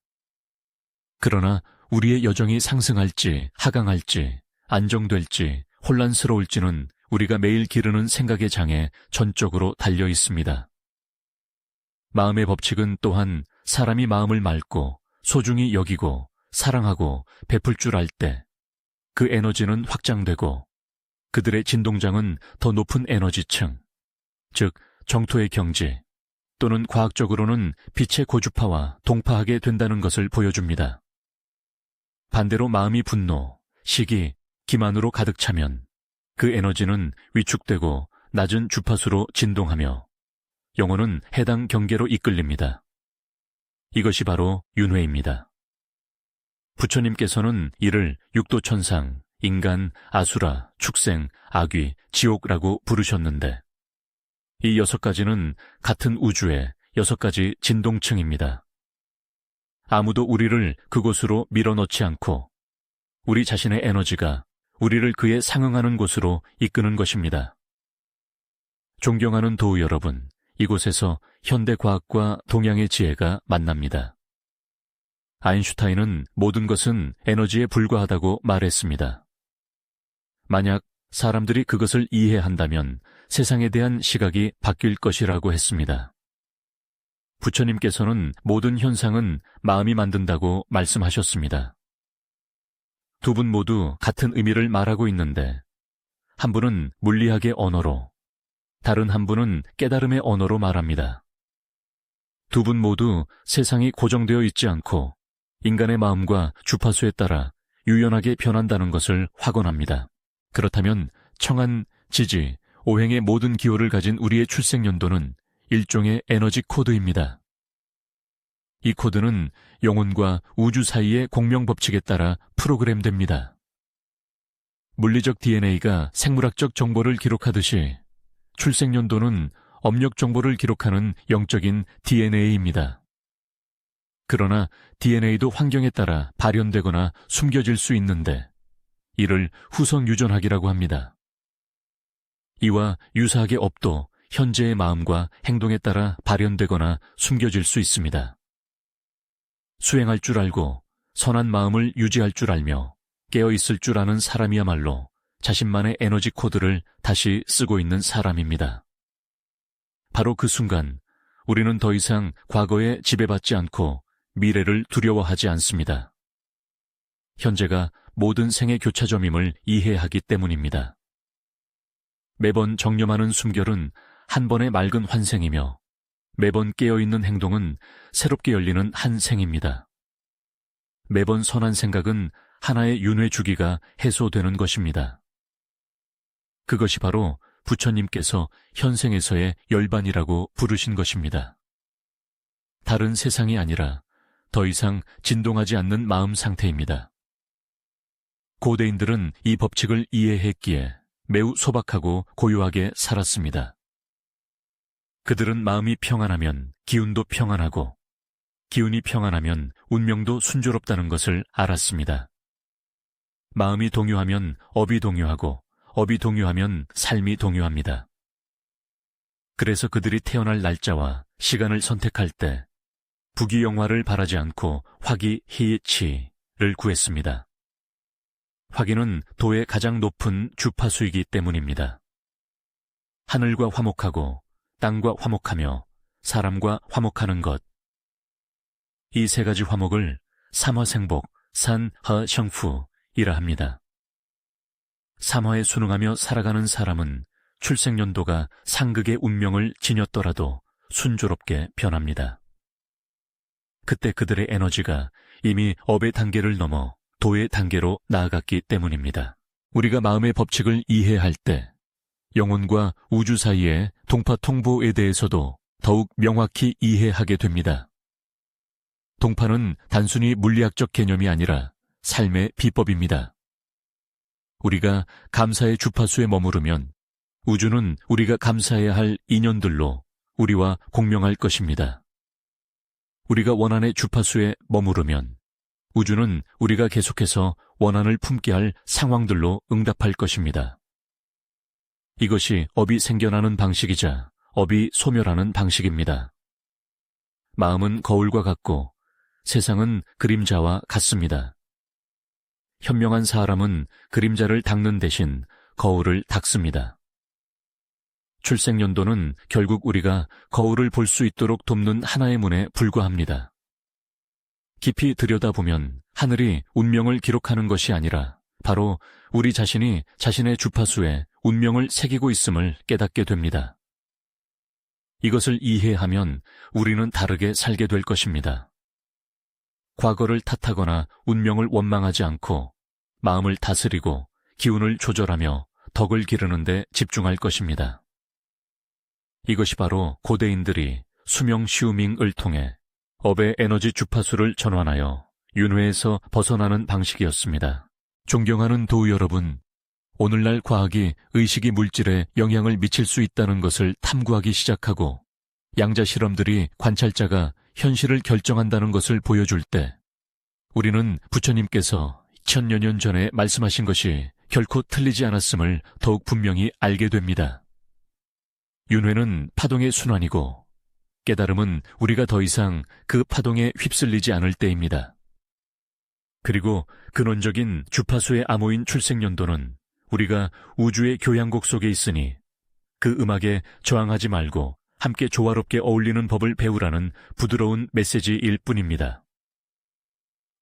Speaker 1: 그러나 우리의 여정이 상승할지 하강할지 안정될지 혼란스러울지는 우리가 매일 기르는 생각의 장에 전적으로 달려 있습니다. 마음의 법칙은 또한 사람이 마음을 맑고 소중히 여기고 사랑하고 베풀 줄 알 때 그 에너지는 확장되고 그들의 진동장은 더 높은 에너지층, 즉 정토의 경지 또는 과학적으로는 빛의 고주파와 동파하게 된다는 것을 보여줍니다. 반대로 마음이 분노, 시기, 기만으로 가득 차면 그 에너지는 위축되고 낮은 주파수로 진동하며 영혼은 해당 경계로 이끌립니다. 이것이 바로 윤회입니다. 부처님께서는 이를 육도천상, 인간, 아수라, 축생, 악귀, 지옥이라고 부르셨는데 이 6가지는 같은 우주의 6가지 진동층입니다. 아무도 우리를 그곳으로 밀어넣지 않고 우리 자신의 에너지가 우리를 그에 상응하는 곳으로 이끄는 것입니다. 존경하는 도우 여러분, 이곳에서 현대과학과 동양의 지혜가 만납니다. 아인슈타인은 모든 것은 에너지에 불과하다고 말했습니다. 만약 사람들이 그것을 이해한다면 세상에 대한 시각이 바뀔 것이라고 했습니다. 부처님께서는 모든 현상은 마음이 만든다고 말씀하셨습니다. 두 분 모두 같은 의미를 말하고 있는데 한 분은 물리학의 언어로 다른 한 분은 깨달음의 언어로 말합니다. 두 분 모두 세상이 고정되어 있지 않고 인간의 마음과 주파수에 따라 유연하게 변한다는 것을 확언합니다. 그렇다면 청한, 지지, 오행의 모든 기호를 가진 우리의 출생연도는 일종의 에너지 코드입니다. 이 코드는 영혼과 우주 사이의 공명법칙에 따라 프로그램됩니다. 물리적 DNA가 생물학적 정보를 기록하듯이 출생연도는 업력 정보를 기록하는 영적인 DNA입니다. 그러나 DNA도 환경에 따라 발현되거나 숨겨질 수 있는데 이를 후성 유전학이라고 합니다. 이와 유사하게 업도 현재의 마음과 행동에 따라 발현되거나 숨겨질 수 있습니다. 수행할 줄 알고 선한 마음을 유지할 줄 알며 깨어있을 줄 아는 사람이야말로 자신만의 에너지 코드를 다시 쓰고 있는 사람입니다. 바로 그 순간 우리는 더 이상 과거에 지배받지 않고 미래를 두려워하지 않습니다. 현재가 모든 생의 교차점임을 이해하기 때문입니다. 매번 정념하는 숨결은 한 번의 맑은 환생이며 매번 깨어있는 행동은 새롭게 열리는 한 생입니다. 매번 선한 생각은 하나의 윤회 주기가 해소되는 것입니다. 그것이 바로 부처님께서 현생에서의 열반이라고 부르신 것입니다. 다른 세상이 아니라 더 이상 진동하지 않는 마음 상태입니다. 고대인들은 이 법칙을 이해했기에 매우 소박하고 고요하게 살았습니다. 그들은 마음이 평안하면 기운도 평안하고 기운이 평안하면 운명도 순조롭다는 것을 알았습니다. 마음이 동요하면 업이 동요하고 업이 동요하면 삶이 동요합니다. 그래서 그들이 태어날 날짜와 시간을 선택할 때 부귀영화를 바라지 않고 화기희치를 구했습니다. 화기는 도의 가장 높은 주파수이기 때문입니다. 하늘과 화목하고 땅과 화목하며 사람과 화목하는 것. 이 세 가지 화목을 삼화생복, 산허성푸이라 합니다. 삼화에 순응하며 살아가는 사람은 출생연도가 상극의 운명을 지녔더라도 순조롭게 변합니다. 그때 그들의 에너지가 이미 업의 단계를 넘어 도의 단계로 나아갔기 때문입니다. 우리가 마음의 법칙을 이해할 때 영혼과 우주 사이의 동파통보에 대해서도 더욱 명확히 이해하게 됩니다. 동파는 단순히 물리학적 개념이 아니라 삶의 비법입니다. 우리가 감사의 주파수에 머무르면 우주는 우리가 감사해야 할 인연들로 우리와 공명할 것입니다. 우리가 원한의 주파수에 머무르면 우주는 우리가 계속해서 원한을 품게 할 상황들로 응답할 것입니다. 이것이 업이 생겨나는 방식이자 업이 소멸하는 방식입니다. 마음은 거울과 같고 세상은 그림자와 같습니다. 현명한 사람은 그림자를 닦는 대신 거울을 닦습니다. 출생연도는 결국 우리가 거울을 볼 수 있도록 돕는 하나의 문에 불과합니다. 깊이 들여다보면 하늘이 운명을 기록하는 것이 아니라 바로 우리 자신이 자신의 주파수에 운명을 새기고 있음을 깨닫게 됩니다. 이것을 이해하면 우리는 다르게 살게 될 것입니다. 과거를 탓하거나 운명을 원망하지 않고 마음을 다스리고 기운을 조절하며 덕을 기르는 데 집중할 것입니다. 이것이 바로 고대인들이 수명시우밍을 통해 업의 에너지 주파수를 전환하여 윤회에서 벗어나는 방식이었습니다. 존경하는 도우 여러분, 오늘날 과학이 의식이 물질에 영향을 미칠 수 있다는 것을 탐구하기 시작하고 양자 실험들이 관찰자가 현실을 결정한다는 것을 보여줄 때 우리는 부처님께서 천여 년 전에 말씀하신 것이 결코 틀리지 않았음을 더욱 분명히 알게 됩니다. 윤회는 파동의 순환이고 깨달음은 우리가 더 이상 그 파동에 휩쓸리지 않을 때입니다. 그리고 근원적인 주파수의 암호인 출생연도는 우리가 우주의 교향곡 속에 있으니 그 음악에 저항하지 말고 함께 조화롭게 어울리는 법을 배우라는 부드러운 메시지일 뿐입니다.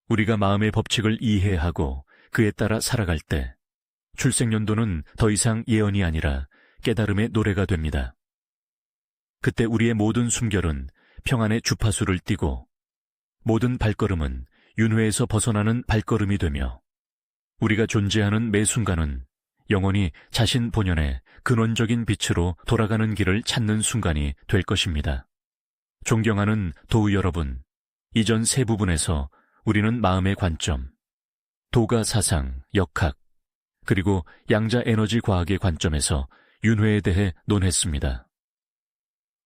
Speaker 1: 우리가 마음의 법칙을 이해하고 그에 따라 살아갈 때 출생연도는 더 이상 예언이 아니라 깨달음의 노래가 됩니다. 그때 우리의 모든 숨결은 평안의 주파수를 띠고 모든 발걸음은 윤회에서 벗어나는 발걸음이 되며 우리가 존재하는 매 순간은 영원히 자신 본연의 근원적인 빛으로 돌아가는 길을 찾는 순간이 될 것입니다. 존경하는 도우 여러분, 이전 세 부분에서 우리는 마음의 관점, 도가 사상, 역학, 그리고 양자 에너지 과학의 관점에서 윤회에 대해 논했습니다.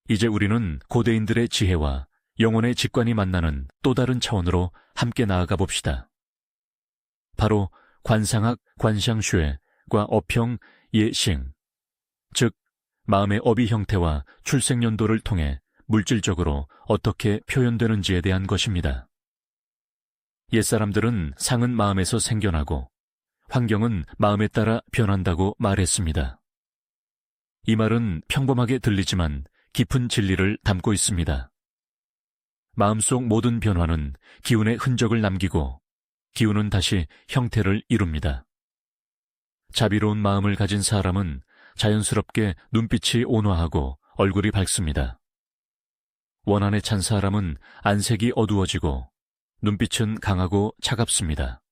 Speaker 1: 이제 우리는 고대인들의 지혜와 영혼의 직관이 만나는 또 다른 차원으로 함께 나아가 봅시다. 바로 관상학 관샹쉐과 업형 예싱, 즉 마음의 업이 형태와 출생연도를 통해 물질적으로 어떻게 표현되는지에 대한 것입니다. 옛사람들은 상은 마음에서 생겨나고 환경은 마음에 따라 변한다고 말했습니다. 이 말은 평범하게 들리지만 깊은 진리를 담고 있습니다. 마음속 모든 변화는 기운의 흔적을 남기고 기운은 다시 형태를 이룹니다. 자비로운 마음을 가진 사람은 자연스럽게 눈빛이 온화하고 얼굴이 밝습니다. 원한에 찬 사람은 안색이 어두워지고 눈빛은 강하고 차갑습니다.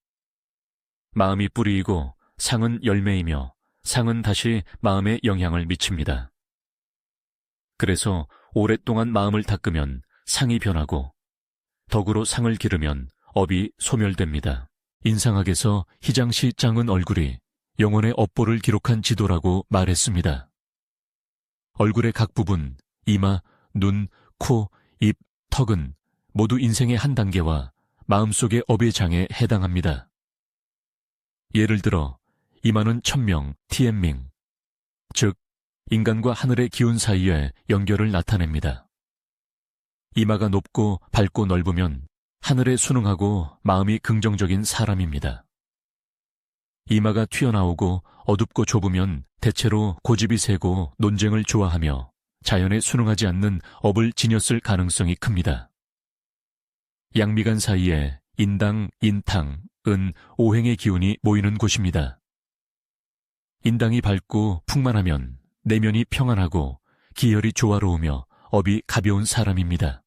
Speaker 1: 마음이 뿌리이고 상은 열매이며 상은 다시 마음에 영향을 미칩니다. 그래서 오랫동안 마음을 닦으면 상이 변하고 덕으로 상을 기르면 업이 소멸됩니다. 인상학에서 희장시 짱은 얼굴이 영혼의 업보를 기록한 지도라고 말했습니다. 얼굴의 각 부분, 이마, 눈, 코, 입, 턱은 모두 인생의 한 단계와 마음속의 업의 장에 해당합니다. 예를 들어 이마는 천명, 티엠밍, 즉 인간과 하늘의 기운 사이의 연결을 나타냅니다. 이마가 높고 밝고 넓으면 하늘에 순응하고 마음이 긍정적인 사람입니다. 이마가 튀어나오고 어둡고 좁으면 대체로 고집이 세고 논쟁을 좋아하며 자연에 순응하지 않는 업을 지녔을 가능성이 큽니다. 양미간 사이에 인당, 인탕, 은, 오행의 기운이 모이는 곳입니다. 인당이 밝고 풍만하면 내면이 평안하고 기혈이 조화로우며 업이 가벼운 사람입니다.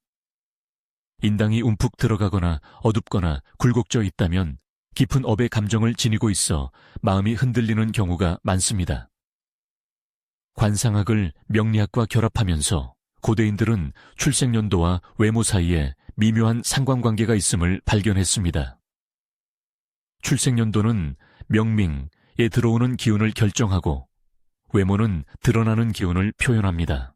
Speaker 1: 인당이 움푹 들어가거나 어둡거나 굴곡져 있다면 깊은 업의 감정을 지니고 있어 마음이 흔들리는 경우가 많습니다. 관상학을 명리학과 결합하면서 고대인들은 출생연도와 외모 사이에 미묘한 상관관계가 있음을 발견했습니다. 출생연도는 명밍에 들어오는 기운을 결정하고 외모는 드러나는 기운을 표현합니다.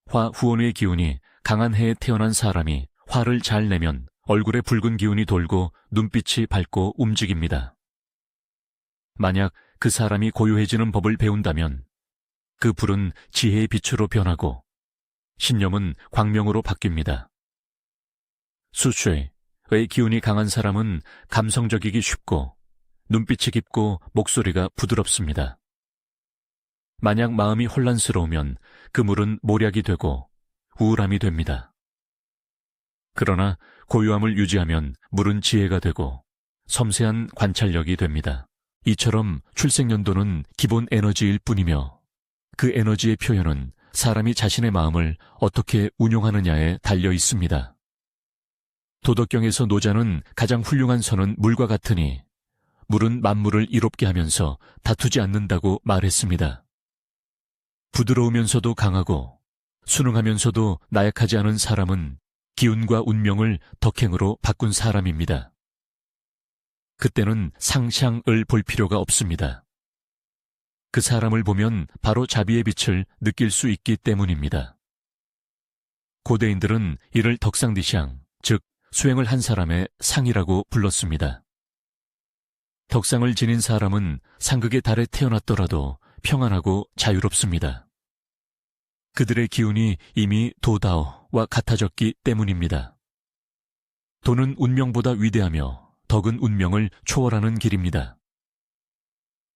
Speaker 1: 화후원의 기운이 강한 해에 태어난 사람이 화를 잘 내면 얼굴에 붉은 기운이 돌고 눈빛이 밝고 움직입니다. 만약 그 사람이 고요해지는 법을 배운다면 그 불은 지혜의 빛으로 변하고 신념은 광명으로 바뀝니다. 수쇠의 기운이 강한 사람은 감성적이기 쉽고 눈빛이 깊고 목소리가 부드럽습니다. 만약 마음이 혼란스러우면 그 물은 몰약이 되고 우울함이 됩니다. 그러나 고요함을 유지하면 물은 지혜가 되고 섬세한 관찰력이 됩니다. 이처럼 출생연도는 기본 에너지일 뿐이며 그 에너지의 표현은 사람이 자신의 마음을 어떻게 운용하느냐에 달려 있습니다. 도덕경에서 노자는 가장 훌륭한 선은 물과 같으니 물은 만물을 이롭게 하면서 다투지 않는다고 말했습니다. 부드러우면서도 강하고 순응하면서도 나약하지 않은 사람은 기운과 운명을 덕행으로 바꾼 사람입니다. 그때는 상향을 볼 필요가 없습니다. 그 사람을 보면 바로 자비의 빛을 느낄 수 있기 때문입니다. 고대인들은 이를 덕상디샹, 즉 수행을 한 사람의 상이라고 불렀습니다. 덕상을 지닌 사람은 상극의 달에 태어났더라도 평안하고 자유롭습니다. 그들의 기운이 이미 도다오와 같아졌기 때문입니다. 도는 운명보다 위대하며 덕은 운명을 초월하는 길입니다.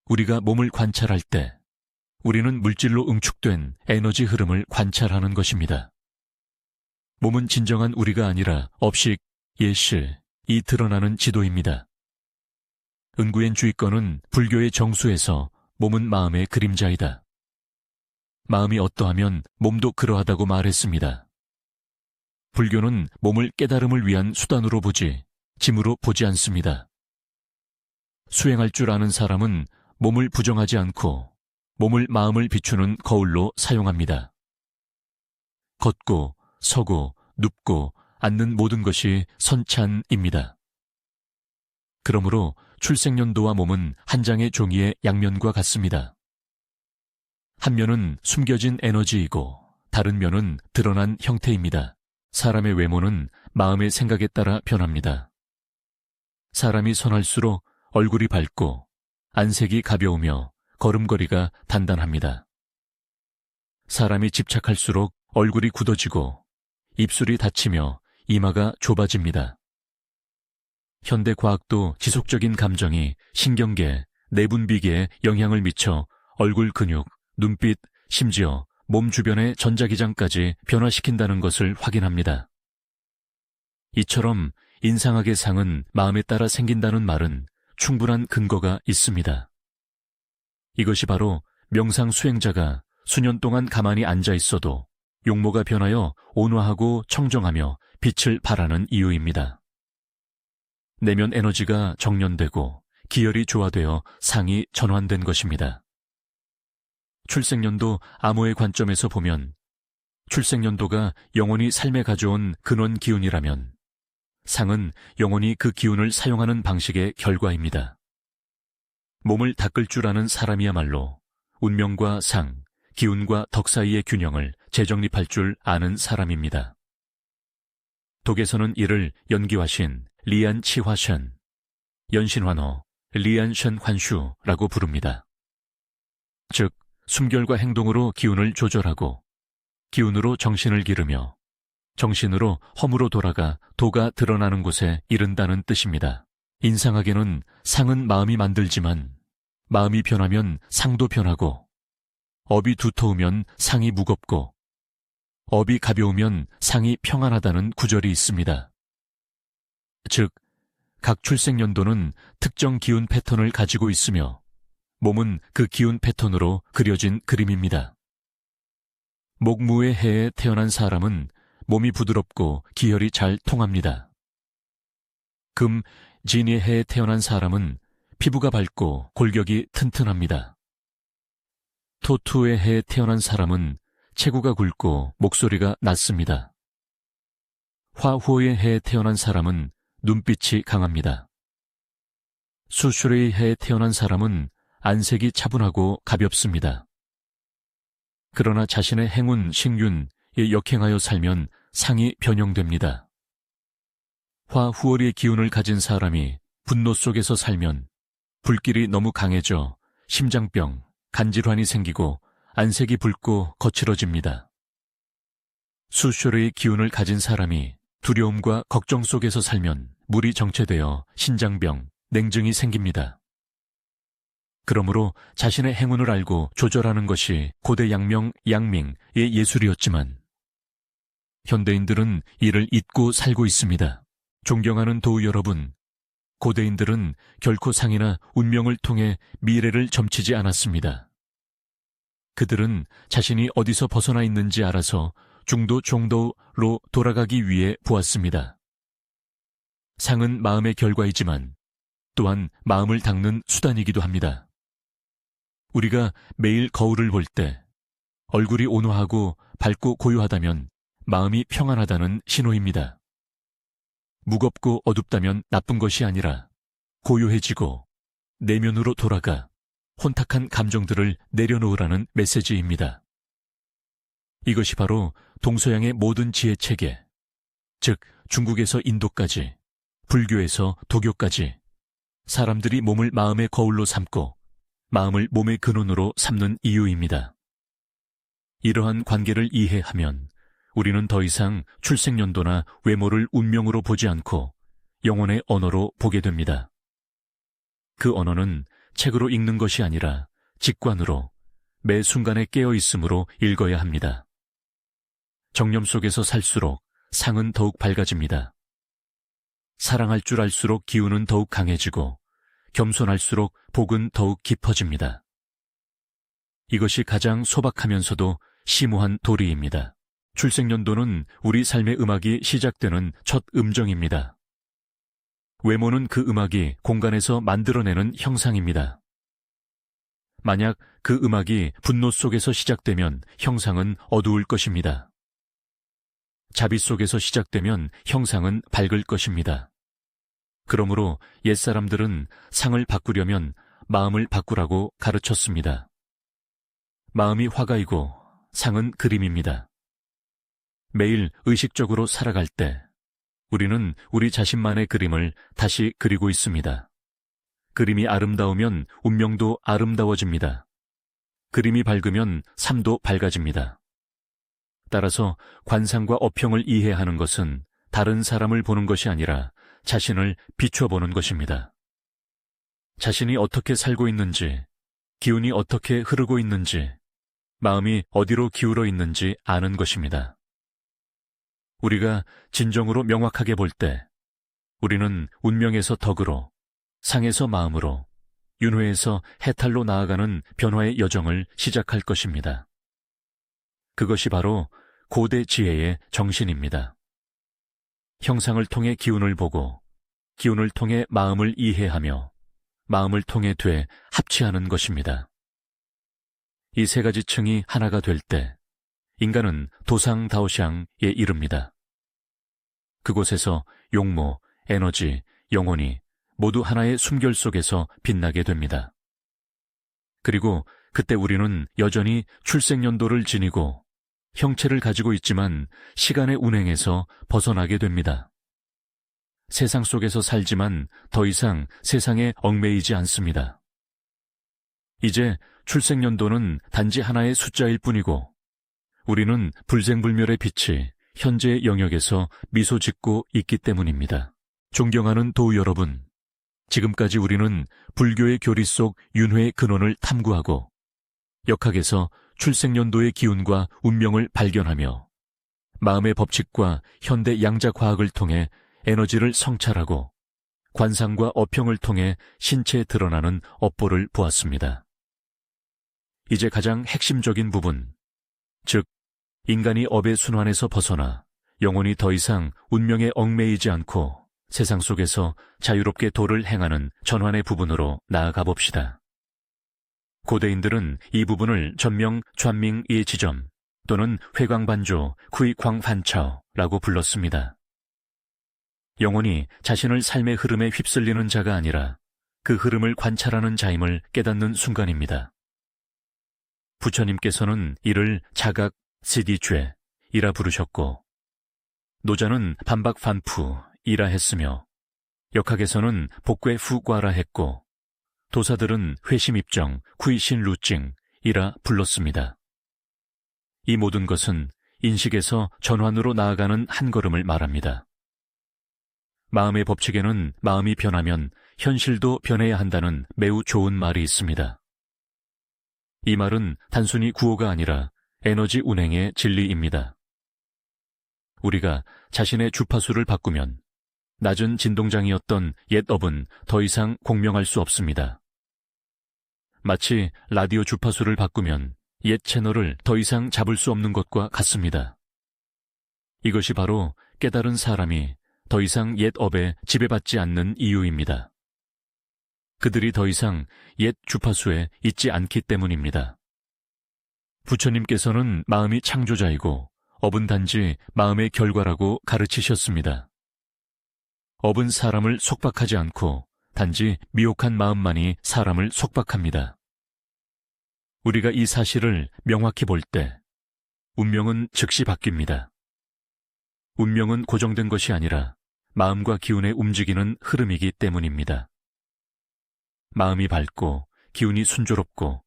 Speaker 1: 우리가 몸을 관찰할 때 우리는 물질로 응축된 에너지 흐름을 관찰하는 것입니다. 몸은 진정한 우리가 아니라 업식, 예실이 드러나는 지도입니다. 은구엔 주의권은 불교의 정수에서 몸은 마음의 그림자이다. 마음이 어떠하면 몸도 그러하다고 말했습니다. 불교는 몸을 깨달음을 위한 수단으로 보지 짐으로 보지 않습니다. 수행할 줄 아는 사람은 몸을 부정하지 않고 몸을 마음을 비추는 거울로 사용합니다. 걷고 서고 눕고 앉는 모든 것이 선찬입니다. 그러므로 출생연도와 몸은 한 장의 종이의 양면과 같습니다. 한 면은 숨겨진 에너지이고 다른 면은 드러난 형태입니다. 사람의 외모는 마음의 생각에 따라 변합니다. 사람이 선할수록 얼굴이 밝고 안색이 가벼우며 걸음걸이가 단단합니다. 사람이 집착할수록 얼굴이 굳어지고 입술이 닫히며 이마가 좁아집니다. 현대 과학도 지속적인 감정이 신경계, 내분비계에 영향을 미쳐 얼굴 근육, 눈빛, 심지어 몸 주변의 전자기장까지 변화시킨다는 것을 확인합니다. 이처럼 인상학의 상은 마음에 따라 생긴다는 말은 충분한 근거가 있습니다. 이것이 바로 명상 수행자가 수년 동안 가만히 앉아 있어도 용모가 변하여 온화하고 청정하며 빛을 발하는 이유입니다. 내면 에너지가 정련되고 기혈이 조화되어 상이 전환된 것입니다. 출생연도 암호의 관점에서 보면 출생연도가 영혼이 삶에 가져온 근원 기운이라면 상은 영혼이 그 기운을 사용하는 방식의 결과입니다. 몸을 닦을 줄 아는 사람이야말로 운명과 상, 기운과 덕 사이의 균형을 재정립할 줄 아는 사람입니다. 독에서는 이를 연기화신 리안 치화션, 연신환어 리안션 환슈라고 부릅니다. 즉, 숨결과 행동으로 기운을 조절하고 기운으로 정신을 기르며 정신으로 허무로 돌아가 도가 드러나는 곳에 이른다는 뜻입니다. 인상학에는 상은 마음이 만들지만 마음이 변하면 상도 변하고 업이 두터우면 상이 무겁고 업이 가벼우면 상이 평안하다는 구절이 있습니다. 즉, 각 출생연도는 특정 기운 패턴을 가지고 있으며 몸은 그 기운 패턴으로 그려진 그림입니다. 목무의 해에 태어난 사람은 몸이 부드럽고 기혈이 잘 통합니다. 금, 진의 해에 태어난 사람은 피부가 밝고 골격이 튼튼합니다. 토투의 해에 태어난 사람은 체구가 굵고 목소리가 낮습니다. 화호의 해에 태어난 사람은 눈빛이 강합니다. 수술의 해에 태어난 사람은 안색이 차분하고 가볍습니다. 그러나 자신의 행운, 식윤에 역행하여 살면 상이 변형됩니다. 화후월의 기운을 가진 사람이 분노 속에서 살면 불길이 너무 강해져 심장병, 간질환이 생기고 안색이 붉고 거칠어집니다. 수술의 기운을 가진 사람이 두려움과 걱정 속에서 살면 물이 정체되어 신장병, 냉증이 생깁니다. 그러므로 자신의 행운을 알고 조절하는 것이 고대 양명, 양밍의 예술이었지만 현대인들은 이를 잊고 살고 있습니다. 존경하는 도우 여러분, 고대인들은 결코 상이나 운명을 통해 미래를 점치지 않았습니다. 그들은 자신이 어디서 벗어나 있는지 알아서 중도 종도로 돌아가기 위해 보았습니다. 상은 마음의 결과이지만 또한 마음을 닦는 수단이기도 합니다. 우리가 매일 거울을 볼 때 얼굴이 온화하고 밝고 고요하다면 마음이 평안하다는 신호입니다. 무겁고 어둡다면 나쁜 것이 아니라 고요해지고 내면으로 돌아가 혼탁한 감정들을 내려놓으라는 메시지입니다. 이것이 바로 동서양의 모든 지혜 체계, 즉 중국에서 인도까지, 불교에서 도교까지 사람들이 몸을 마음의 거울로 삼고 마음을 몸의 근원으로 삼는 이유입니다. 이러한 관계를 이해하면 우리는 더 이상 출생연도나 외모를 운명으로 보지 않고 영혼의 언어로 보게 됩니다. 그 언어는 책으로 읽는 것이 아니라 직관으로 매 순간에 깨어있음으로 읽어야 합니다. 정념 속에서 살수록 상은 더욱 밝아집니다. 사랑할 줄 알수록 기운은 더욱 강해지고 겸손할수록 복은 더욱 깊어집니다. 이것이 가장 소박하면서도 심오한 도리입니다. 출생연도는 우리 삶의 음악이 시작되는 첫 음정입니다. 외모는 그 음악이 공간에서 만들어내는 형상입니다. 만약 그 음악이 분노 속에서 시작되면 형상은 어두울 것입니다. 자비 속에서 시작되면 형상은 밝을 것입니다. 그러므로 옛사람들은 상을 바꾸려면 마음을 바꾸라고 가르쳤습니다. 마음이 화가이고 상은 그림입니다. 매일 의식적으로 살아갈 때 우리는 우리 자신만의 그림을 다시 그리고 있습니다. 그림이 아름다우면 운명도 아름다워집니다. 그림이 밝으면 삶도 밝아집니다. 따라서 관상과 어평을 이해하는 것은 다른 사람을 보는 것이 아니라 자신을 비춰보는 것입니다. 자신이 어떻게 살고 있는지, 기운이 어떻게 흐르고 있는지, 마음이 어디로 기울어 있는지 아는 것입니다. 우리가 진정으로 명확하게 볼 때, 우리는 운명에서 덕으로, 상에서 마음으로, 윤회에서 해탈로 나아가는 변화의 여정을 시작할 것입니다. 그것이 바로 고대 지혜의 정신입니다. 형상을 통해 기운을 보고, 기운을 통해 마음을 이해하며, 마음을 통해 합치하는 것입니다. 이 세 가지 층이 하나가 될 때, 인간은 도상다오샹에 이릅니다. 그곳에서 용모, 에너지, 영혼이 모두 하나의 숨결 속에서 빛나게 됩니다. 그리고 그때 우리는 여전히 출생연도를 지니고 형체를 가지고 있지만 시간의 운행에서 벗어나게 됩니다. 세상 속에서 살지만 더 이상 세상에 얽매이지 않습니다. 이제 출생연도는 단지 하나의 숫자일 뿐이고 우리는 불생불멸의 빛이 현재의 영역에서 미소 짓고 있기 때문입니다. 존경하는 도우 여러분, 지금까지 우리는 불교의 교리 속 윤회의 근원을 탐구하고 역학에서 출생연도의 기운과 운명을 발견하며 마음의 법칙과 현대 양자과학을 통해 에너지를 성찰하고 관상과 어평을 통해 신체에 드러나는 업보를 보았습니다. 이제 가장 핵심적인 부분, 즉 인간이 업의 순환에서 벗어나 영혼이 더 이상 운명에 얽매이지 않고 세상 속에서 자유롭게 도를 행하는 전환의 부분으로 나아가 봅시다. 고대인들은 이 부분을 전명 좌밍의 지점 또는 회광반조 쿠이광반차오라고 불렀습니다. 영혼이 자신을 삶의 흐름에 휩쓸리는 자가 아니라 그 흐름을 관찰하는 자임을 깨닫는 순간입니다. 부처님께서는 이를 자각 시디죄이라 부르셨고 노자는 반박반푸이라 했으며 역학에서는 복괴 후과라 했고 도사들은 회심입정 쿠이신루찡이라 불렀습니다. 이 모든 것은 인식에서 전환으로 나아가는 한 걸음을 말합니다. 마음의 법칙에는 마음이 변하면 현실도 변해야 한다는 매우 좋은 말이 있습니다. 이 말은 단순히 구호가 아니라 에너지 운행의 진리입니다. 우리가 자신의 주파수를 바꾸면 낮은 진동장이었던 옛 업은 더 이상 공명할 수 없습니다. 마치 라디오 주파수를 바꾸면 옛 채널을 더 이상 잡을 수 없는 것과 같습니다. 이것이 바로 깨달은 사람이 더 이상 옛 업에 지배받지 않는 이유입니다. 그들이 더 이상 옛 주파수에 있지 않기 때문입니다. 부처님께서는 마음이 창조자이고 업은 단지 마음의 결과라고 가르치셨습니다. 업은 사람을 속박하지 않고 단지 미혹한 마음만이 사람을 속박합니다. 우리가 이 사실을 명확히 볼 때 운명은 즉시 바뀝니다. 운명은 고정된 것이 아니라 마음과 기운에 움직이는 흐름이기 때문입니다. 마음이 밝고 기운이 순조롭고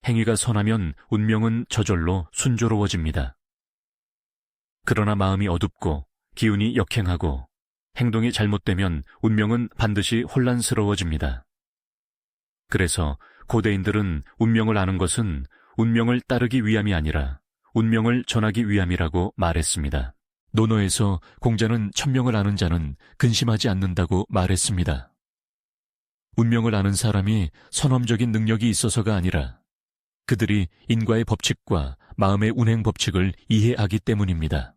Speaker 1: 행위가 선하면 운명은 저절로 순조로워집니다. 그러나 마음이 어둡고 기운이 역행하고 행동이 잘못되면 운명은 반드시 혼란스러워집니다. 그래서 고대인들은 운명을 아는 것은 운명을 따르기 위함이 아니라 운명을 전하기 위함이라고 말했습니다. 논어에서 공자는 천명을 아는 자는 근심하지 않는다고 말했습니다. 운명을 아는 사람이 선험적인 능력이 있어서가 아니라 그들이 인과의 법칙과 마음의 운행 법칙을 이해하기 때문입니다.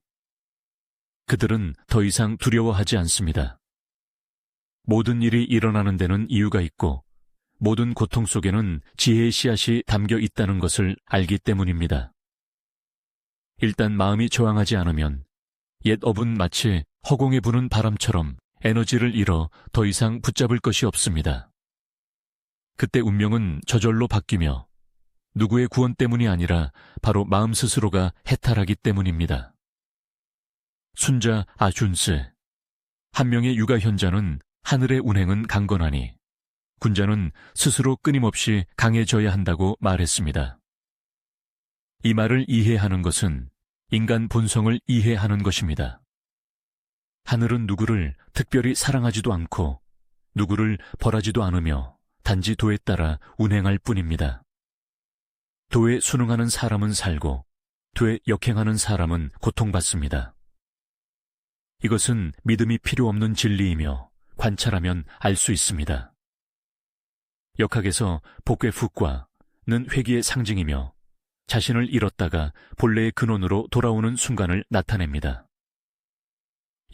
Speaker 1: 그들은 더 이상 두려워하지 않습니다. 모든 일이 일어나는 데는 이유가 있고 모든 고통 속에는 지혜의 씨앗이 담겨 있다는 것을 알기 때문입니다. 일단 마음이 저항하지 않으면 옛 업은 마치 허공에 부는 바람처럼 에너지를 잃어 더 이상 붙잡을 것이 없습니다. 그때 운명은 저절로 바뀌며 누구의 구원 때문이 아니라 바로 마음 스스로가 해탈하기 때문입니다. 순자 아준스, 한 명의 육아현자는 하늘의 운행은 강건하니 군자는 스스로 끊임없이 강해져야 한다고 말했습니다. 이 말을 이해하는 것은 인간 본성을 이해하는 것입니다. 하늘은 누구를 특별히 사랑하지도 않고 누구를 벌하지도 않으며 단지 도에 따라 운행할 뿐입니다. 도에 순응하는 사람은 살고 도에 역행하는 사람은 고통받습니다. 이것은 믿음이 필요 없는 진리이며 관찰하면 알 수 있습니다. 역학에서 복괴復과는 회귀의 상징이며 자신을 잃었다가 본래의 근원으로 돌아오는 순간을 나타냅니다.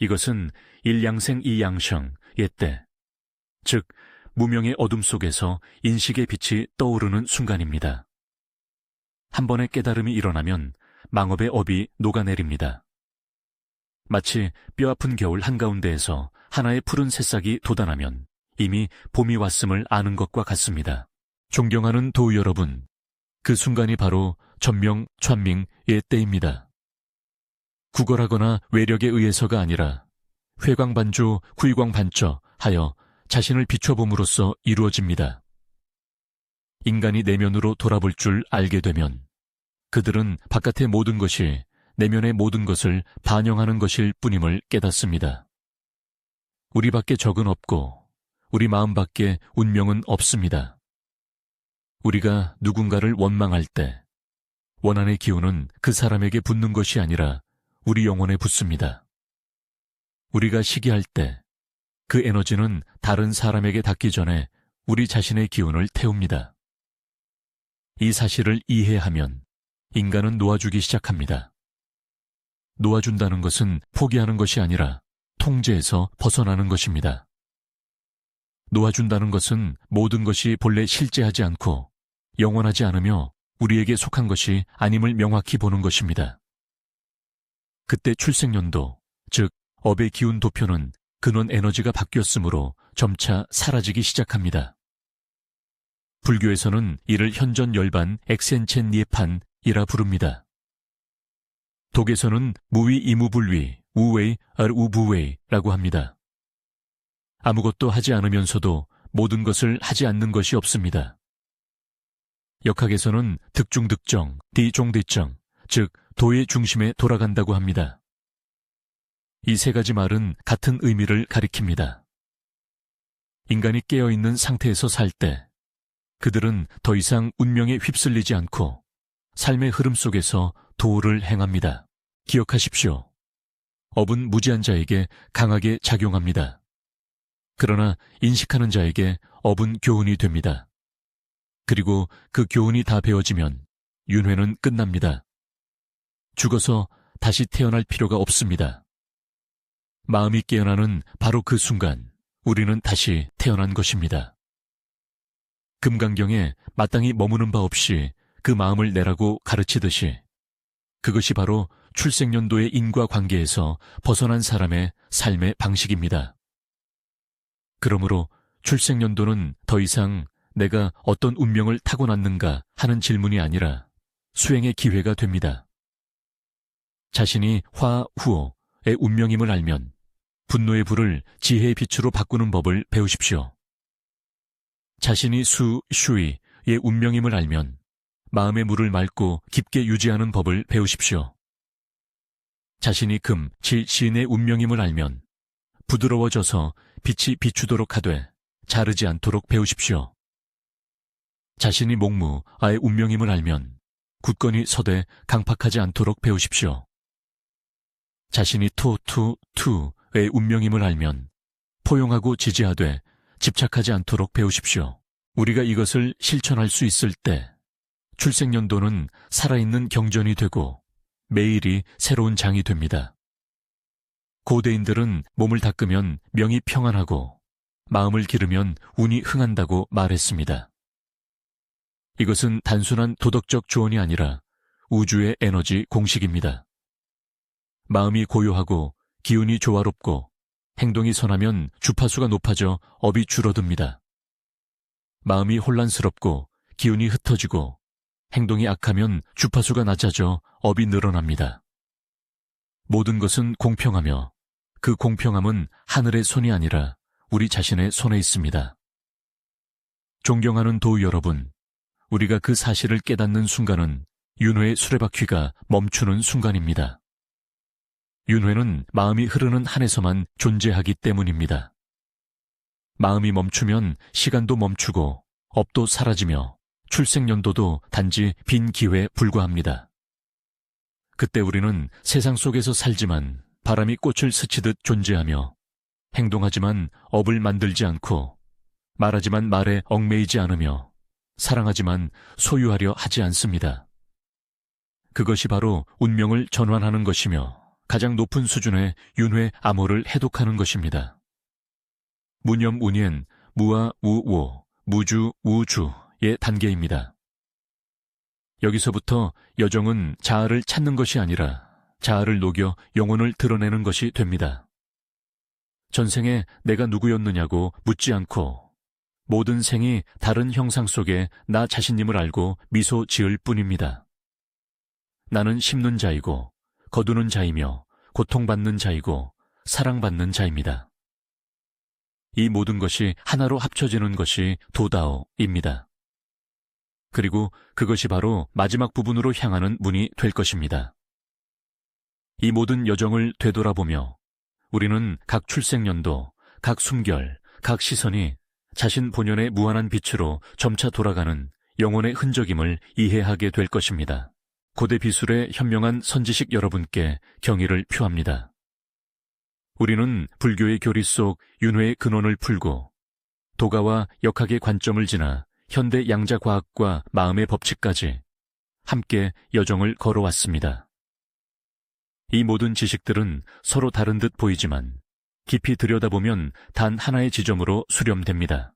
Speaker 1: 이것은 일양생 이양성, 옛때, 즉 무명의 어둠 속에서 인식의 빛이 떠오르는 순간입니다. 한 번의 깨달음이 일어나면 망업의 업이 녹아내립니다. 마치 뼈아픈 겨울 한가운데에서 하나의 푸른 새싹이 돋아나면 이미 봄이 왔음을 아는 것과 같습니다. 존경하는 도우 여러분, 그 순간이 바로 전명, 찬밍의 때입니다. 구걸하거나 외력에 의해서가 아니라 회광반조, 후이광반처 하여 자신을 비춰봄으로써 이루어집니다. 인간이 내면으로 돌아볼 줄 알게 되면 그들은 바깥의 모든 것이 내면의 모든 것을 반영하는 것일 뿐임을 깨닫습니다. 우리밖에 적은 없고 우리 마음밖에 운명은 없습니다. 우리가 누군가를 원망할 때 원한의 기운은 그 사람에게 붙는 것이 아니라 우리 영혼에 붙습니다. 우리가 시기할 때 그 에너지는 다른 사람에게 닿기 전에 우리 자신의 기운을 태웁니다. 이 사실을 이해하면 인간은 놓아주기 시작합니다. 놓아준다는 것은 포기하는 것이 아니라 통제에서 벗어나는 것입니다. 놓아준다는 것은 모든 것이 본래 실제하지 않고 영원하지 않으며 우리에게 속한 것이 아님을 명확히 보는 것입니다. 그때 출생연도, 즉 업의 기운 도표는 근원 에너지가 바뀌었으므로 점차 사라지기 시작합니다. 불교에서는 이를 현전열반 엑센첸 니에판이라 부릅니다. 독에서는 무위 이무불위 우웨이 우부웨이라고 합니다. 아무것도 하지 않으면서도 모든 것을 하지 않는 것이 없습니다. 역학에서는 득중득정, 디종대정, 즉 도의 중심에 돌아간다고 합니다. 이 세 가지 말은 같은 의미를 가리킵니다. 인간이 깨어있는 상태에서 살 때 그들은 더 이상 운명에 휩쓸리지 않고 삶의 흐름 속에서 도를 행합니다. 기억하십시오. 업은 무지한 자에게 강하게 작용합니다. 그러나 인식하는 자에게 업은 교훈이 됩니다. 그리고 그 교훈이 다 배워지면 윤회는 끝납니다. 죽어서 다시 태어날 필요가 없습니다. 마음이 깨어나는 바로 그 순간 우리는 다시 태어난 것입니다. 금강경에 마땅히 머무는 바 없이 그 마음을 내라고 가르치듯이 그것이 바로 출생연도의 인과관계에서 벗어난 사람의 삶의 방식입니다. 그러므로 출생연도는 더 이상 내가 어떤 운명을 타고났는가 하는 질문이 아니라 수행의 기회가 됩니다. 자신이 화후의 운명임을 알면 분노의 불을 지혜의 빛으로 바꾸는 법을 배우십시오. 자신이 슈이의 운명임을 알면 마음의 물을 맑고 깊게 유지하는 법을 배우십시오. 자신이 시인의 운명임을 알면 부드러워져서 빛이 비추도록 하되 자르지 않도록 배우십시오. 자신이 목무아의 운명임을 알면 굳건히 서되 강팍하지 않도록 배우십시오. 자신이 투의 운명임을 알면 포용하고 지지하되 집착하지 않도록 배우십시오. 우리가 이것을 실천할 수 있을 때 출생연도는 살아있는 경전이 되고 매일이 새로운 장이 됩니다. 고대인들은 몸을 닦으면 명이 평안하고 마음을 기르면 운이 흥한다고 말했습니다. 이것은 단순한 도덕적 조언이 아니라 우주의 에너지 공식입니다. 마음이 고요하고 기운이 조화롭고 행동이 선하면 주파수가 높아져 업이 줄어듭니다. 마음이 혼란스럽고 기운이 흩어지고 행동이 악하면 주파수가 낮아져 업이 늘어납니다. 모든 것은 공평하며 그 공평함은 하늘의 손이 아니라 우리 자신의 손에 있습니다. 존경하는 도우 여러분, 우리가 그 사실을 깨닫는 순간은 윤회의 수레바퀴가 멈추는 순간입니다. 윤회는 마음이 흐르는 한에서만 존재하기 때문입니다. 마음이 멈추면 시간도 멈추고 업도 사라지며 출생연도도 단지 빈 기회에 불과합니다. 그때 우리는 세상 속에서 살지만 바람이 꽃을 스치듯 존재하며 행동하지만 업을 만들지 않고 말하지만 말에 얽매이지 않으며 사랑하지만 소유하려 하지 않습니다. 그것이 바로 운명을 전환하는 것이며 가장 높은 수준의 윤회 암호를 해독하는 것입니다. 무념운ien, 무아 우오, 무주 우주의 단계입니다. 여기서부터 여정은 자아를 찾는 것이 아니라 자아를 녹여 영혼을 드러내는 것이 됩니다. 전생에 내가 누구였느냐고 묻지 않고 모든 생이 다른 형상 속에 나 자신임을 알고 미소 지을 뿐입니다. 나는 심는 자이고 거두는 자이며 고통받는 자이고 사랑받는 자입니다. 이 모든 것이 하나로 합쳐지는 것이 도다오입니다. 그리고 그것이 바로 마지막 부분으로 향하는 문이 될 것입니다. 이 모든 여정을 되돌아보며 우리는 각 출생연도, 각 숨결, 각 시선이 자신 본연의 무한한 빛으로 점차 돌아가는 영혼의 흔적임을 이해하게 될 것입니다. 고대 비술의 현명한 선지식 여러분께 경의를 표합니다. 우리는 불교의 교리 속 윤회의 근원을 풀고 도가와 역학의 관점을 지나 현대 양자과학과 마음의 법칙까지 함께 여정을 걸어왔습니다. 이 모든 지식들은 서로 다른 듯 보이지만 깊이 들여다보면 단 하나의 지점으로 수렴됩니다.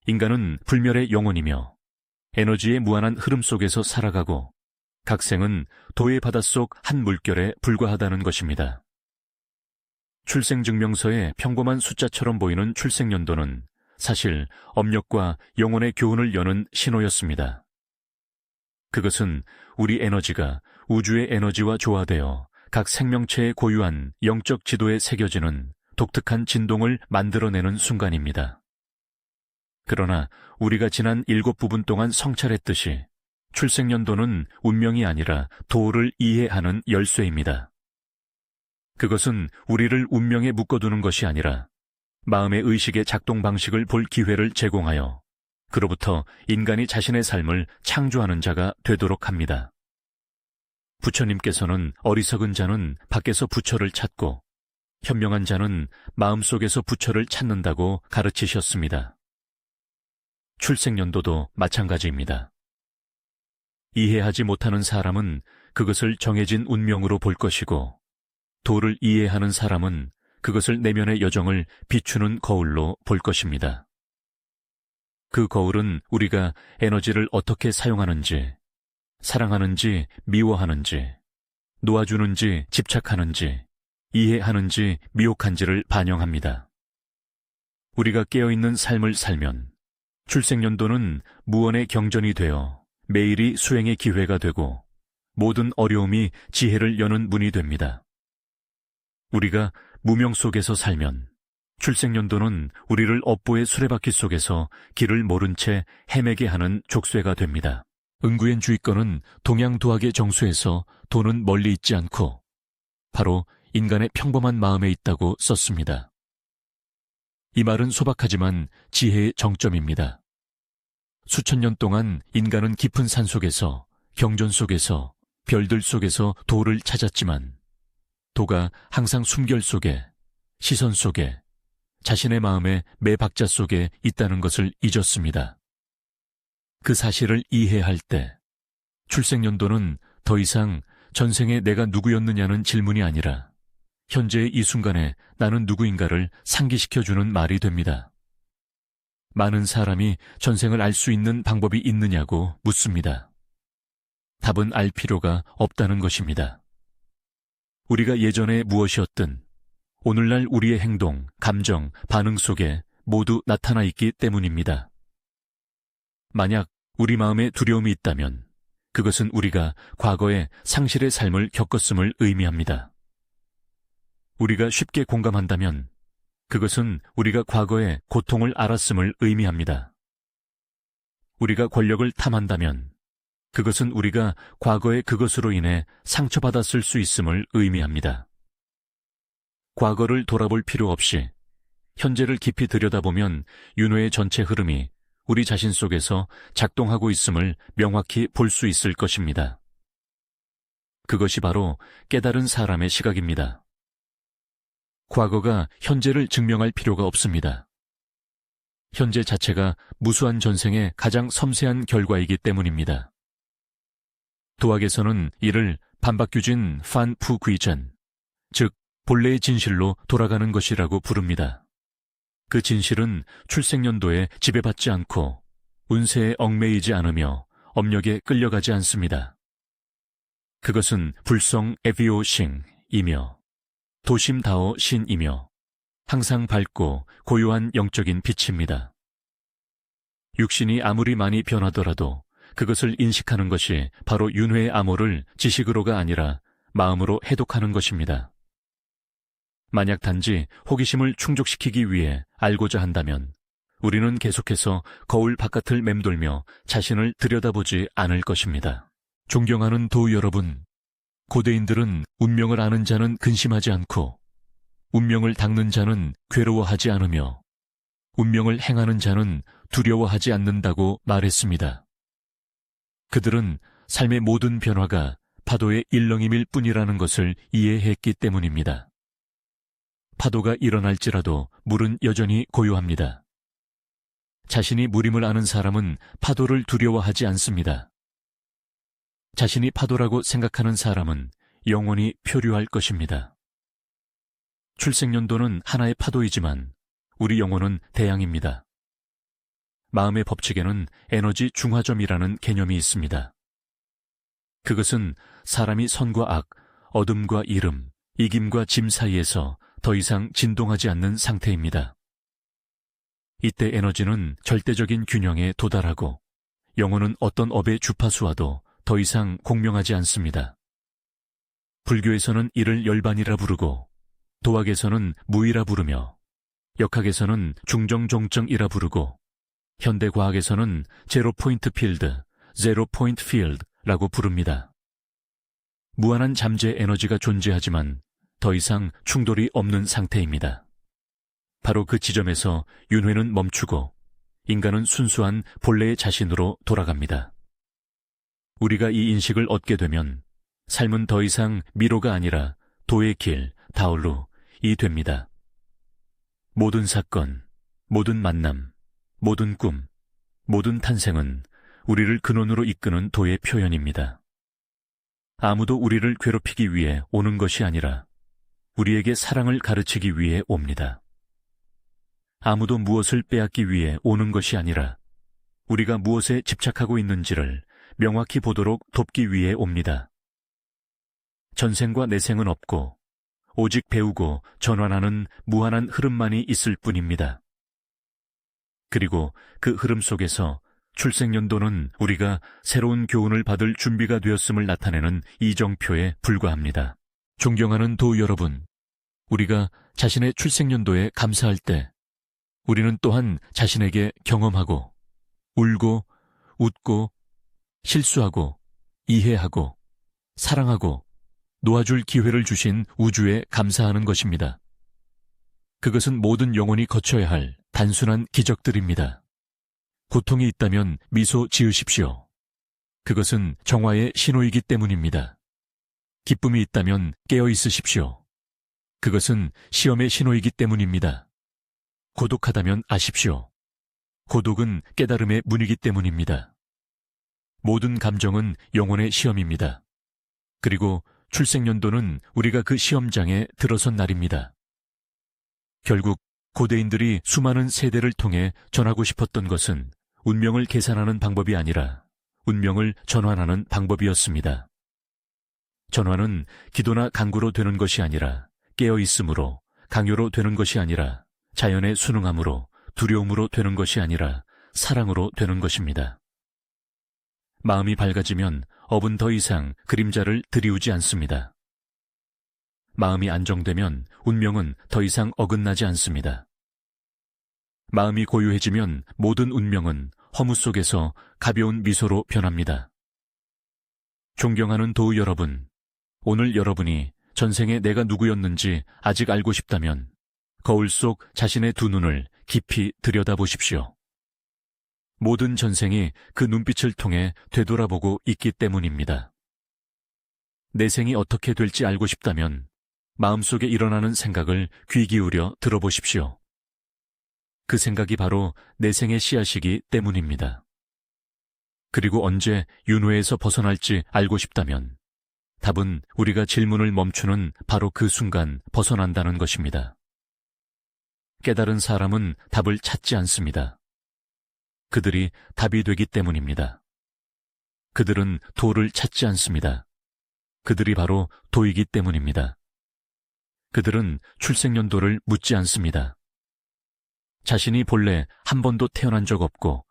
Speaker 1: 인간은 불멸의 영혼이며 에너지의 무한한 흐름 속에서 살아가고 각 생은 도의 바닷속 한 물결에 불과하다는 것입니다. 출생증명서의 평범한 숫자처럼 보이는 출생연도는 사실 업력과 영혼의 교훈을 여는 신호였습니다. 그것은 우리 에너지가 우주의 에너지와 조화되어 각 생명체에 고유한 영적 지도에 새겨지는 독특한 진동을 만들어내는 순간입니다. 그러나 우리가 지난 7부분 동안 성찰했듯이 출생연도는 운명이 아니라 도를 이해하는 열쇠입니다. 그것은 우리를 운명에 묶어두는 것이 아니라 마음의 의식의 작동 방식을 볼 기회를 제공하여 그로부터 인간이 자신의 삶을 창조하는 자가 되도록 합니다. 부처님께서는 어리석은 자는 밖에서 부처를 찾고 현명한 자는 마음속에서 부처를 찾는다고 가르치셨습니다. 출생연도도 마찬가지입니다. 이해하지 못하는 사람은 그것을 정해진 운명으로 볼 것이고 도를 이해하는 사람은 그것을 내면의 여정을 비추는 거울로 볼 것입니다. 그 거울은 우리가 에너지를 어떻게 사용하는지, 사랑하는지 미워하는지, 놓아주는지 집착하는지, 이해하는지 미혹한지를 반영합니다. 우리가 깨어있는 삶을 살면 출생연도는 무언의 경전이 되어 매일이 수행의 기회가 되고 모든 어려움이 지혜를 여는 문이 됩니다. 우리가 무명 속에서 살면 출생연도는 우리를 업보의 수레바퀴 속에서 길을 모른 채 헤매게 하는 족쇄가 됩니다. 은구엔 주의권은 동양도학의 정수에서 도는 멀리 있지 않고 바로 인간의 평범한 마음에 있다고 썼습니다. 이 말은 소박하지만 지혜의 정점입니다. 수천 년 동안 인간은 깊은 산 속에서, 경전 속에서, 별들 속에서 도를 찾았지만 도가 항상 숨결 속에, 시선 속에, 자신의 마음의 매 박자 속에 있다는 것을 잊었습니다. 그 사실을 이해할 때 출생연도는 더 이상 전생에 내가 누구였느냐는 질문이 아니라 현재의 이 순간에 나는 누구인가를 상기시켜주는 말이 됩니다. 많은 사람이 전생을 알 수 있는 방법이 있느냐고 묻습니다. 답은 알 필요가 없다는 것입니다. 우리가 예전에 무엇이었든 오늘날 우리의 행동, 감정, 반응 속에 모두 나타나 있기 때문입니다. 만약 우리 마음에 두려움이 있다면 그것은 우리가 과거에 상실의 삶을 겪었음을 의미합니다. 우리가 쉽게 공감한다면 그것은 우리가 과거에 고통을 알았음을 의미합니다. 우리가 권력을 탐한다면 그것은 우리가 과거의 그것으로 인해 상처받았을 수 있음을 의미합니다. 과거를 돌아볼 필요 없이 현재를 깊이 들여다보면 윤회의 전체 흐름이 우리 자신 속에서 작동하고 있음을 명확히 볼 수 있을 것입니다. 그것이 바로 깨달은 사람의 시각입니다. 과거가 현재를 증명할 필요가 없습니다. 현재 자체가 무수한 전생의 가장 섬세한 결과이기 때문입니다. 도학에서는 이를 반박규진 판푸귀전, 즉 본래의 진실로 돌아가는 것이라고 부릅니다. 그 진실은 출생연도에 지배받지 않고 운세에 얽매이지 않으며 업력에 끌려가지 않습니다. 그것은 불성 에비오싱이며 도심다오 신이며 항상 밝고 고요한 영적인 빛입니다. 육신이 아무리 많이 변하더라도 그것을 인식하는 것이 바로 윤회의 암호를 지식으로가 아니라 마음으로 해독하는 것입니다. 만약 단지 호기심을 충족시키기 위해 알고자 한다면 우리는 계속해서 거울 바깥을 맴돌며 자신을 들여다보지 않을 것입니다. 존경하는 도우 여러분, 고대인들은 운명을 아는 자는 근심하지 않고 운명을 닦는 자는 괴로워하지 않으며 운명을 행하는 자는 두려워하지 않는다고 말했습니다. 그들은 삶의 모든 변화가 파도의 일렁임일 뿐이라는 것을 이해했기 때문입니다. 파도가 일어날지라도 물은 여전히 고요합니다. 자신이 무림을 아는 사람은 파도를 두려워하지 않습니다. 자신이 파도라고 생각하는 사람은 영원히 표류할 것입니다. 출생연도는 하나의 파도이지만 우리 영혼은 대양입니다. 마음의 법칙에는 에너지 중화점이라는 개념이 있습니다. 그것은 사람이 선과 악, 어둠과 이름, 이김과 짐 사이에서 더 이상 진동하지 않는 상태입니다. 이때 에너지는 절대적인 균형에 도달하고 영혼은 어떤 업의 주파수와도 더 이상 공명하지 않습니다. 불교에서는 이를 열반이라 부르고 도학에서는 무이라 부르며 역학에서는 중정종정이라 부르고 현대과학에서는 제로 포인트 필드, 제로 포인트 필드라고 부릅니다. 무한한 잠재 에너지가 존재하지만 더 이상 충돌이 없는 상태입니다. 바로 그 지점에서 윤회는 멈추고 인간은 순수한 본래의 자신으로 돌아갑니다. 우리가 이 인식을 얻게 되면 삶은 더 이상 미로가 아니라 도의 길, 다올루이 됩니다. 모든 사건, 모든 만남, 모든 꿈, 모든 탄생은 우리를 근원으로 이끄는 도의 표현입니다. 아무도 우리를 괴롭히기 위해 오는 것이 아니라 우리에게 사랑을 가르치기 위해 옵니다. 아무도 무엇을 빼앗기 위해 오는 것이 아니라 우리가 무엇에 집착하고 있는지를 명확히 보도록 돕기 위해 옵니다. 전생과 내생은 없고 오직 배우고 전환하는 무한한 흐름만이 있을 뿐입니다. 그리고 그 흐름 속에서 출생연도는 우리가 새로운 교훈을 받을 준비가 되었음을 나타내는 이정표에 불과합니다. 존경하는 도우 여러분, 우리가 자신의 출생연도에 감사할 때 우리는 또한 자신에게 경험하고 울고 웃고 실수하고 이해하고 사랑하고 놓아줄 기회를 주신 우주에 감사하는 것입니다. 그것은 모든 영혼이 거쳐야 할 단순한 기적들입니다. 고통이 있다면 미소 지으십시오. 그것은 정화의 신호이기 때문입니다. 기쁨이 있다면 깨어 있으십시오. 그것은 시험의 신호이기 때문입니다. 고독하다면 아십시오. 고독은 깨달음의 문이기 때문입니다. 모든 감정은 영혼의 시험입니다. 그리고 출생연도는 우리가 그 시험장에 들어선 날입니다. 결국 고대인들이 수많은 세대를 통해 전하고 싶었던 것은 운명을 계산하는 방법이 아니라 운명을 전환하는 방법이었습니다. 전환은 기도나 강구로 되는 것이 아니라 깨어있음으로, 강요로 되는 것이 아니라 자연의 순응함으로, 두려움으로 되는 것이 아니라 사랑으로 되는 것입니다. 마음이 밝아지면 업은 더 이상 그림자를 들이우지 않습니다. 마음이 안정되면 운명은 더 이상 어긋나지 않습니다. 마음이 고요해지면 모든 운명은 허무 속에서 가벼운 미소로 변합니다. 존경하는 도우 여러분, 오늘 여러분이 전생에 내가 누구였는지 아직 알고 싶다면 거울 속 자신의 두 눈을 깊이 들여다보십시오. 모든 전생이 그 눈빛을 통해 되돌아보고 있기 때문입니다. 내 생이 어떻게 될지 알고 싶다면 마음속에 일어나는 생각을 귀 기울여 들어보십시오. 그 생각이 바로 내 생의 씨앗이기 때문입니다. 그리고 언제 윤회에서 벗어날지 알고 싶다면 답은 우리가 질문을 멈추는 바로 그 순간 벗어난다는 것입니다. 깨달은 사람은 답을 찾지 않습니다. 그들이 답이 되기 때문입니다. 그들은 도를 찾지 않습니다. 그들이 바로 도이기 때문입니다. 그들은 출생연도를 묻지 않습니다. 자신이 본래 한 번도 태어난 적 없고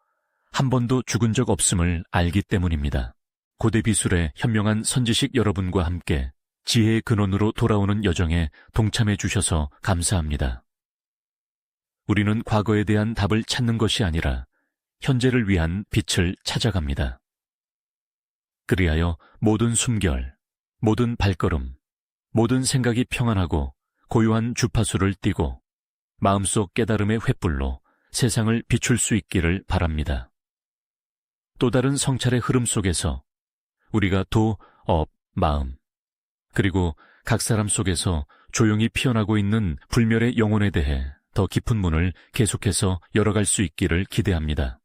Speaker 1: 한 번도 죽은 적 없음을 알기 때문입니다. 고대 비술의 현명한 선지식 여러분과 함께 지혜의 근원으로 돌아오는 여정에 동참해 주셔서 감사합니다. 우리는 과거에 대한 답을 찾는 것이 아니라 현재를 위한 빛을 찾아갑니다. 그리하여 모든 숨결, 모든 발걸음, 모든 생각이 평안하고 고요한 주파수를 띠고 마음속 깨달음의 횃불로 세상을 비출 수 있기를 바랍니다. 또 다른 성찰의 흐름 속에서 우리가 도, 업, 마음, 그리고 각 사람 속에서 조용히 피어나고 있는 불멸의 영혼에 대해 더 깊은 문을 계속해서 열어갈 수 있기를 기대합니다.